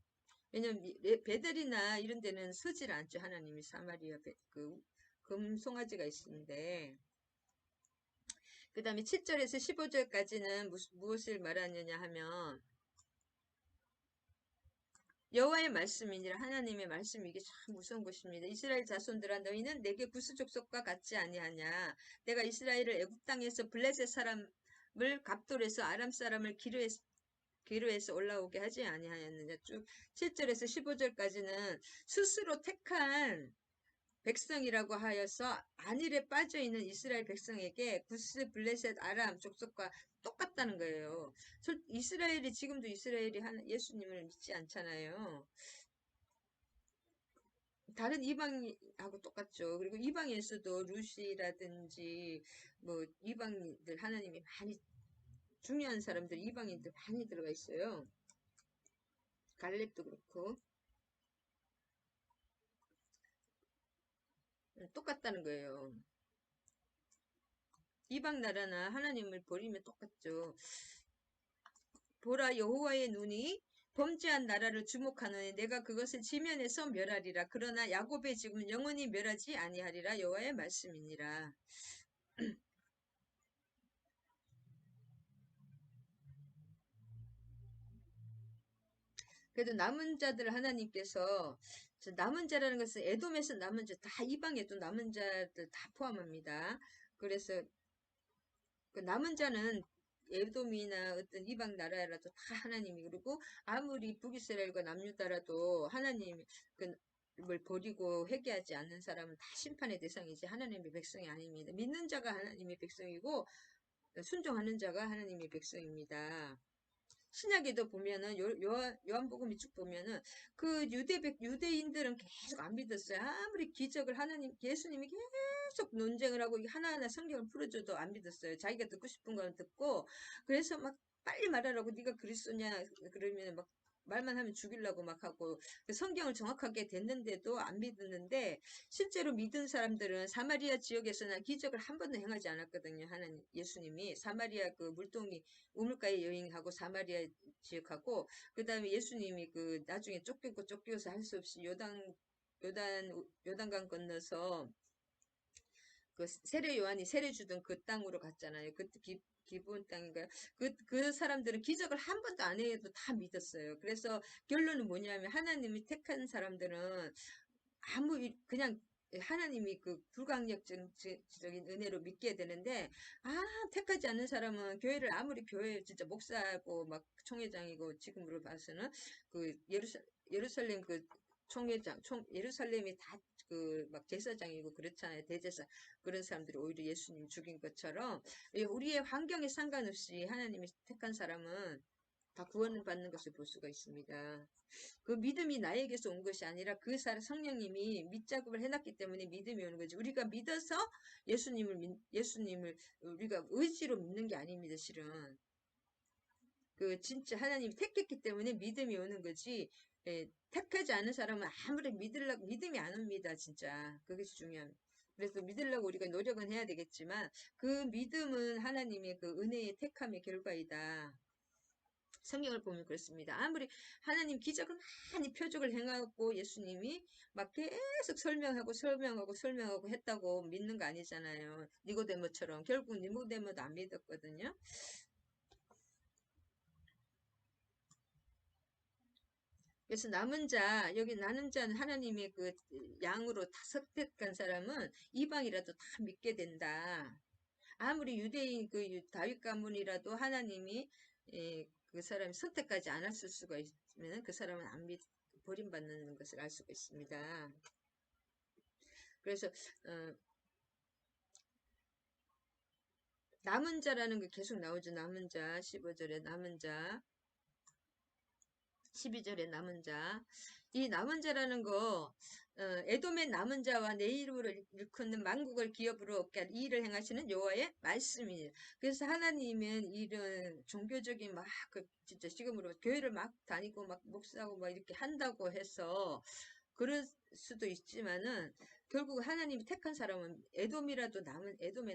왜냐면 베델이나 이런 데는 서질 않죠. 하나님이 사마리아 금송아지가 있는데, 그 다음에 7절에서 15절까지는 무엇을 말하느냐 하면 여호와의 말씀이니라. 하나님의 말씀이, 이게 참 무서운 것입니다. 이스라엘 자손들아, 너희는 내게 구스 족속과 같지 아니하냐. 내가 이스라엘을 애굽 땅에서 블레셋 사람을 갑돌에서 아람 사람을 기르에서 올라오게 하지 아니하였느냐. 쭉 7절에서 15절까지는 스스로 택한 백성이라고 하여서 안일에 빠져 있는 이스라엘 백성에게 구스, 블레셋, 아람 족속과 똑같다는 거예요. 이스라엘이, 지금도 이스라엘이 예수님을 믿지 않잖아요. 다른 이방하고 똑같죠. 그리고 이방에서도 루시라든지 뭐 이방인들, 하나님이 많이 중요한 사람들, 이방인들 많이 들어가 있어요. 갈렙도 그렇고 똑같다는 거예요. 이방 나라나 하나님을 버리면 똑같죠. 보라, 여호와의 눈이 범죄한 나라를 주목하노니 내가 그것을 지면에서 멸하리라. 그러나 야곱의 집은 영원히 멸하지 아니하리라. 여호와의 말씀이니라. 그래도 남은 자들 하나님께서, 남은 자라는 것은 에돔에서 남은 자, 다 이방에도 남은 자들 다 포함합니다. 그래서 그 남은 자는 에돔이나 어떤 이방 나라라도 다 하나님이, 그리고 아무리 북이스라엘과 남유다라도 하나님을 버리고 회개하지 않는 사람은 다 심판의 대상이지 하나님의 백성이 아닙니다. 믿는 자가 하나님의 백성이고 순종하는 자가 하나님의 백성입니다. 신약에도 보면은 요한복음이 쭉 보면은 그 유대인들은 계속 안 믿었어요. 아무리 기적을 예수님이 계속 논쟁을 하고 하나하나 성경을 풀어줘도 안 믿었어요. 자기가 듣고 싶은 거는 듣고, 그래서 막 빨리 말하라고, 네가 그리스도냐 그러면 막 말만 하면 죽이려고 막 하고, 성경을 정확하게 됐는데도 안 믿었는데, 실제로 믿은 사람들은 사마리아 지역에서는 기적을 한 번도 행하지 않았거든요. 하나님 예수님이 사마리아 그 물동이 우물가에 여행하고 사마리아 지역하고, 그 다음에 예수님이 나중에 쫓겨서 할 수 없이 요단강 건너서 그 세례 요한이 세례 주던 그 땅으로 갔잖아요. 그 기브온 땅인가요? 그 사람들은 기적을 한 번도 안 해도 다 믿었어요. 그래서 결론은 뭐냐면 하나님이 택한 사람들은 그냥 하나님이 불가항력적인 은혜로 믿게 되는데, 택하지 않는 사람은 교회를 아무리 교회 진짜 목사고 막 총회장이고, 지금으로 봐서는 예루살렘 예루살렘이 다 막 제사장이고 그렇잖아요. 대제사. 그런 사람들이 오히려 예수님 죽인 것처럼 우리의 환경에 상관없이 하나님이 택한 사람은 다 구원을 받는 것을 볼 수가 있습니다. 그 믿음이 나에게서 온 것이 아니라 성령님이 밑작업을 해놨기 때문에 믿음이 오는 거지. 우리가 믿어서 예수님을 우리가 의지로 믿는 게 아닙니다, 실은. 그 진짜 하나님이 택했기 때문에 믿음이 오는 거지. 예, 택하지 않은 사람은 아무리 믿으려고 믿음이 안 옵니다. 진짜 그것이 중요합니다. 그래서 믿으려고 우리가 노력은 해야 되겠지만 그 믿음은 하나님의 그 은혜의 택함의 결과이다. 성경을 보면 그렇습니다. 아무리 하나님 기적을 많이 표적을 행하고 예수님이 막 계속 설명하고 했다고 믿는 거 아니잖아요. 니고데모처럼 결국 니고데모도 안 믿었거든요. 그래서 남은 자, 여기 나는 자는 하나님의 그 양으로 다 선택한 사람은 이방이라도 다 믿게 된다. 아무리 유대인 그 다윗 가문이라도 하나님이 그 사람이 선택하지 않았을 수가 있으면 그 사람은 안 버림받는 것을 알 수가 있습니다. 그래서 남은 자라는 게 계속 나오죠. 남은 자 15절에 남은 자 12절에 남은 자. 이 남은 자라는 거, 에돔의 남은 자와 내 이름으로 일컫는 만국을 기업으로 얻게 할 이 일을 행하시는 여호와의 말씀이에요. 그래서 하나님은 이런 종교적인 막, 진짜 지금으로 교회를 막 다니고 막 목사하고 막 이렇게 한다고 해서 그럴 수도 있지만은 결국 하나님이 택한 사람은 에돔의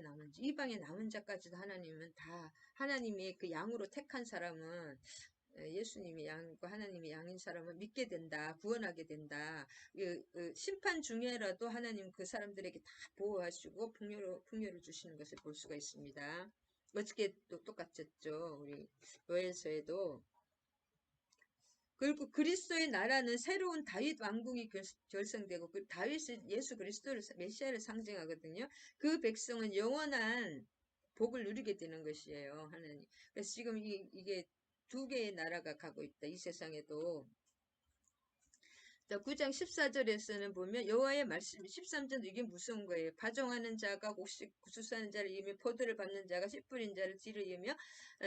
남은 자, 이방의 남은 자까지도 하나님은 다 하나님의 그 양으로 택한 사람은 예수님이 양과 하나님이 양인 사람은 믿게 된다, 구원하게 된다. 심판 중에라도 하나님 그 사람들에게 다 보호하시고 풍요를 주시는 것을 볼 수가 있습니다. 어저께 또 똑같았죠. 우리 요엘서에도. 그리고 그리스도의 나라는 새로운 다윗 왕국이 결성되고 그 다윗은 예수 그리스도를 메시아를 상징하거든요. 그 백성은 영원한 복을 누리게 되는 것이에요. 하나님. 그래서 지금 이게 두 개의 나라가 가고 있다. 이 세상에도. 9장 14절에서는 보면 여호와의 말씀 13절 이게 무서운 거예요. 파종하는 자가 곡식 구수하는 자를 이으며 포도를 밟는 자가 씨 뿌린 자를 뒤를 이으며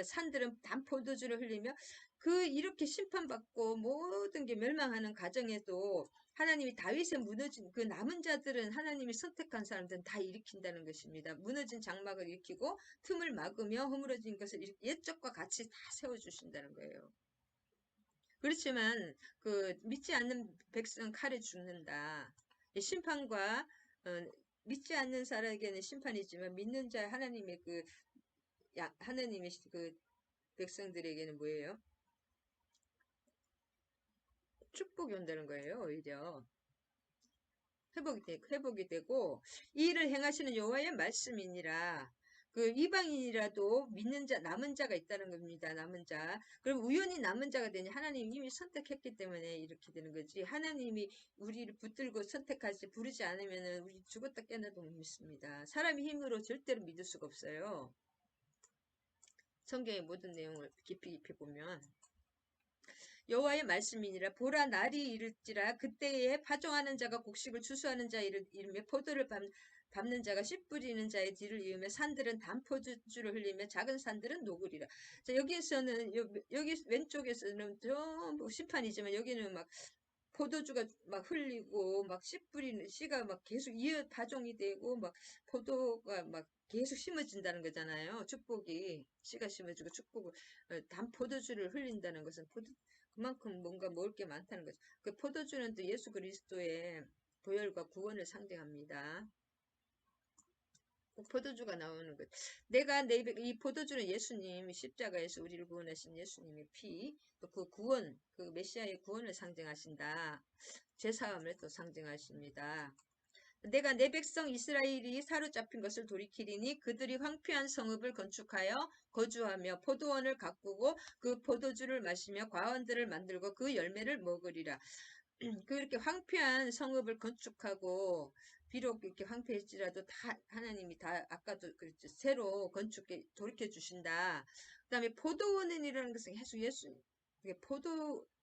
산들은 단 포도주를 흘리며 그 이렇게 심판받고 모든 게 멸망하는 가정에도 하나님이 다윗의 무너진 그 남은 자들은 하나님이 선택한 사람들은 다 일으킨다는 것입니다. 무너진 장막을 일으키고 틈을 막으며 허물어진 것을 옛적과 같이 다 세워주신다는 거예요. 그렇지만 그 믿지 않는 백성 칼에 죽는다. 심판과 믿지 않는 사람에게는 심판이지만 믿는 자 하나님의 하나님의 그 백성들에게는 뭐예요? 축복이 온다는 거예요. 오히려 회복이 되고 이 일을 행하시는 여호와의 말씀이니라. 그 이방인이라도 믿는 자 남은 자가 있다는 겁니다. 남은 자. 그럼 우연히 남은 자가 되니 하나님이 이미 선택했기 때문에 이렇게 되는 거지. 하나님이 우리를 붙들고 선택하지 부르지 않으면은 우리 죽었다 깨어나도 못 믿습니다. 사람의 힘으로 절대로 믿을 수가 없어요. 성경의 모든 내용을 깊이 보면 여호와의 말씀이니라. 보라 날이 이를지라 그때에 파종하는 자가 곡식을 추수하는 자 이르며 포도를 밟는 자가 씨 뿌리는 자의 뒤를 이으며 산들은 단포도주를 흘리며 작은 산들은 녹으리라. 자, 여기에서는 여기 왼쪽에서는 전부 심판이지만 여기는 막 포도주가 막 흘리고 막 씨 뿌리는 씨가 막 계속 이어 파종이 되고 막 포도가 막 계속 심어진다는 거잖아요. 축복이 씨가 심어지고 축복을 단 포도주를 흘린다는 것은 그만큼 뭔가 먹을 게 많다는 거죠. 그 포도주는 또 예수 그리스도의 보혈과 구원을 상징합니다. 포도주가 나오는 것. 이 포도주는 예수님 십자가에서 우리를 구원하신 예수님의 피, 또 그 구원, 그 메시아의 구원을 상징하신다. 제사함을 또 상징하십니다. 내가 내 백성 이스라엘이 사로잡힌 것을 돌이키리니 그들이 황폐한 성읍을 건축하여 거주하며 포도원을 가꾸고 그 포도주를 마시며 과원들을 만들고 그 열매를 먹으리라. 그렇게 황폐한 성읍을 건축하고 비록 이렇게 황폐했지라도 다 하나님이 다 아까도 그랬죠. 새로 건축해 돌이켜 주신다. 그다음에 포도원이라는 것은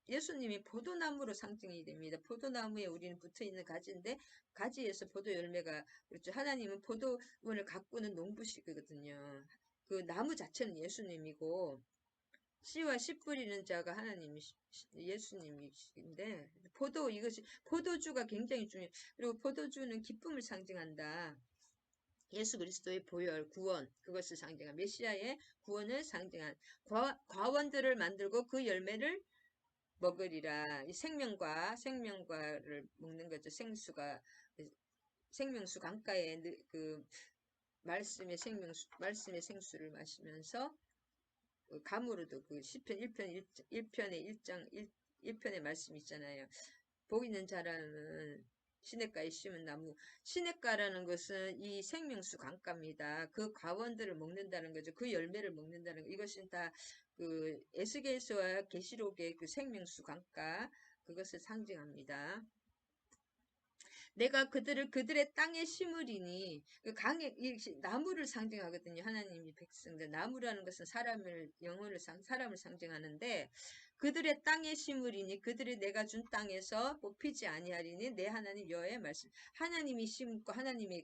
예수님이 포도나무로 상징이 됩니다. 포도나무에 우리는 붙어 있는 가지인데 가지에서 포도 열매가 그렇죠. 하나님은 포도원을 가꾸는 농부시거든요. 그 나무 자체는 예수님이고 씨와 씨 뿌리는 자가 예수님이신데 포도주가 굉장히 중요해요. 그리고 포도주는 기쁨을 상징한다. 예수 그리스도의 보혈, 구원, 그것을 상징한 메시아의 구원을 상징한 과원들을 만들고 그 열매를 먹으리라. 이 생명과를 먹는 거죠. 생명수 강가에 그 말씀의 생수를 마시면서 그 감으로도 그 시편 1편의 1편의 말씀 있잖아요. 복 있는 자라는 시냇가에 심은 나무. 시냇가라는 것은 이 생명수 강가입니다. 그 과원들을 먹는다는 거죠. 그 열매를 먹는다는 거. 이것은 다 그 에스겔서와 계시록의 그 생명수 강가, 그것을 상징합니다. 내가 그들의 땅에 심으리니, 그 나무를 상징하거든요. 하나님이 백성들. 나무라는 것은 사람을 상징하는데, 그들의 땅에 심으리니, 그들이 내가 준 땅에서 뽑히지 아니하리니, 내 하나님 여호와의 말씀. 하나님이 심고, 하나님이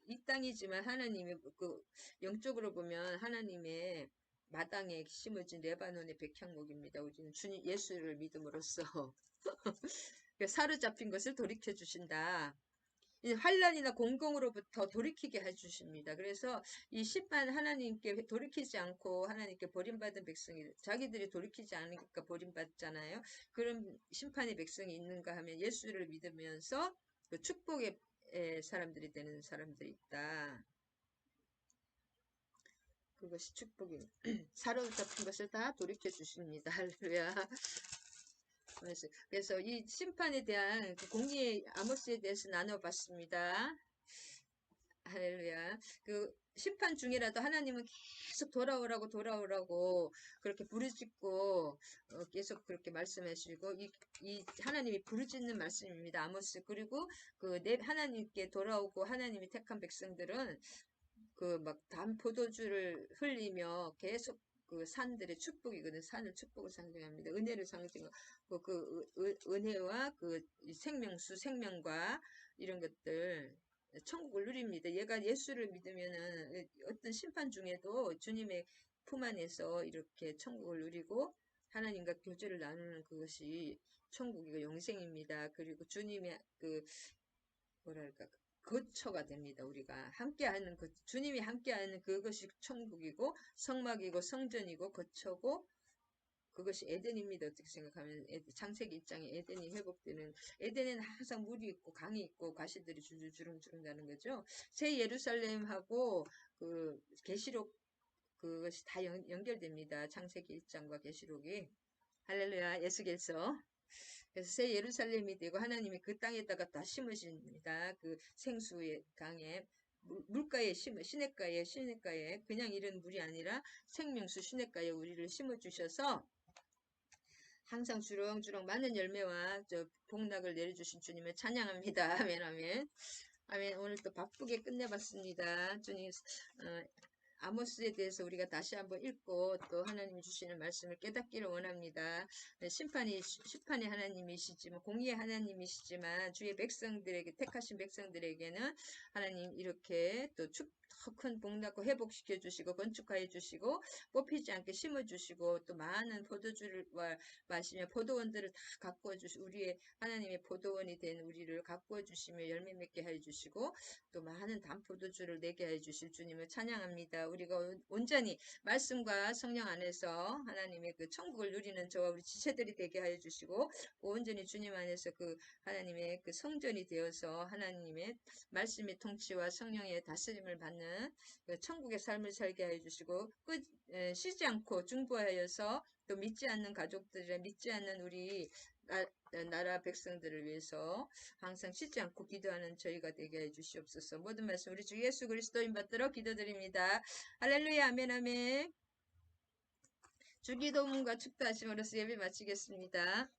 이 땅이지만, 하나님이 그, 영적으로 보면 하나님의 마당에 심어진 레바논의 백향목입니다. 우리는 주님 예수를 믿음으로써 사로잡힌 것을 돌이켜 주신다. 환란이나 공공으로부터 돌이키게 해주십니다. 그래서 이 심판 하나님께 돌이키지 않고 하나님께 버림받은 백성이 자기들이 돌이키지 않으니까 버림받잖아요. 그런 심판의 백성이 있는가 하면 예수를 믿으면서 그 축복의 사람들이 되는 사람들이 있다. 그것이 축복입니다. 사로잡힌 것을 다 돌이켜 주십니다. 할렐루야. 그래서 이 심판에 대한 그 공의의 아모스에 대해서 나눠봤습니다. 할렐루야. 그 심판 중이라도 하나님은 계속 돌아오라고 그렇게 부르짖고 계속 그렇게 말씀하시고 이 하나님이 부르짖는 말씀입니다. 아모스. 그리고 그 하나님께 돌아오고 하나님이 택한 백성들은 그 막 단 포도주를 흘리며 계속 그 산들의 축복이거든. 산을 축복을 상징합니다. 은혜를 상징하고 은혜와 그 생명수, 생명과 이런 것들 천국을 누립니다. 얘가 예수를 믿으면은 어떤 심판 중에도 주님의 품 안에서 이렇게 천국을 누리고 하나님과 교제를 나누는 그것이 천국이고 영생입니다. 그리고 주님의 그 뭐랄까 거처가 됩니다. 우리가 함께하는 주님이 함께하는 그것이 천국이고 성막이고 성전이고 거처고 그것이 에덴입니다. 어떻게 생각하면 창세기 1장에 에덴이 회복되는 에덴에는 항상 물이 있고 강이 있고 가시들이 줄줄 주렁주렁 나는 거죠. 새 예루살렘하고 그 계시록 그것이 다 연결됩니다. 창세기 1장과 계시록이 할렐루야. 예수께서 그래서 새 예루살렘이 되고 하나님이 그 땅에다가 다 심으십니다. 그 생수의 강에 물가에 시냇가에 그냥 이런 물이 아니라 생명수 시냇가에 우리를 심어 주셔서 항상 주렁주렁 많은 열매와 저 복락을 내려주신 주님을 찬양합니다. 아멘, 아멘. 아멘. 오늘 또 바쁘게 끝내봤습니다. 주님, 아모스에 대해서 우리가 다시 한번 읽고 또 하나님이 주시는 말씀을 깨닫기를 원합니다. 심판의 하나님이시지만, 공의의 하나님이시지만, 주의 백성들에게, 택하신 백성들에게는 하나님 이렇게 또 더 큰 복락과 회복시켜 주시고, 건축하여 주시고, 뽑히지 않게 심어 주시고, 또 많은 포도주를 마시며 포도원들을 다 가꾸어 주시고, 우리의 하나님의 포도원이 된 우리를 가꾸어 주시며 열매 맺게 해 주시고, 또 많은 단포도주를 내게 해 주실 주님을 찬양합니다. 우리가 온전히 말씀과 성령 안에서 하나님의 그 천국을 누리는 저와 우리 지체들이 되게 하여 주시고 온전히 주님 안에서 그 하나님의 그 성전이 되어서 하나님의 말씀의 통치와 성령의 다스림을 받는 그 천국의 삶을 살게 하여 주시고 쉬지 않고 중보하여서 또 믿지 않는 가족들이나 믿지 않는 우리 나라 백성들을 위해서 항상 쉬지 않고 기도하는 저희가 되게 해주시옵소서. 모든 말씀 우리 주 예수 그리스도인 받들어 기도드립니다. 할렐루야. 아멘 아멘. 주기도문과 축도하심으로써 예배 마치겠습니다.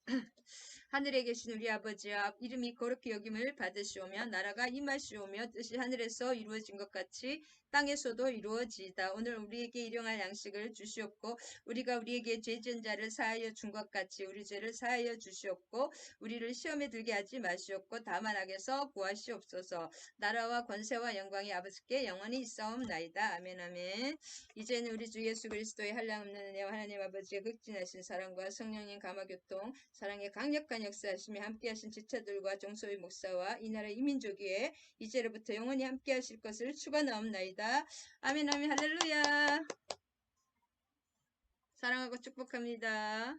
하늘에 계신 우리 아버지여 이름이 거룩히 여김을 받으시오며 나라가 임하시오며 뜻이 하늘에서 이루어진 것 같이 땅에서도 이루어지이다. 오늘 우리에게 일용할 양식을 주시옵고 우리가 우리에게 죄 지은 자를 사하여 준 것 같이 우리 죄를 사하여 주시옵고 우리를 시험에 들게 하지 마시옵고 다만 악에서 구하시옵소서. 나라와 권세와 영광이 아버지께 영원히 있사옵나이다. 아멘 아멘. 이제는 우리 주 예수 그리스도의 한량없는 은혜와 하나님 하나님 아버지의 극진하신 사랑과 성령님 감화교통, 사랑의 강력한 역사하심이 함께하신 지체들과 정소희 목사와 이 나라 이민족위에 이제로부터 영원히 함께하실 것을 축원하옵나이다. 아멘 아멘 할렐루야. 사랑하고 축복합니다.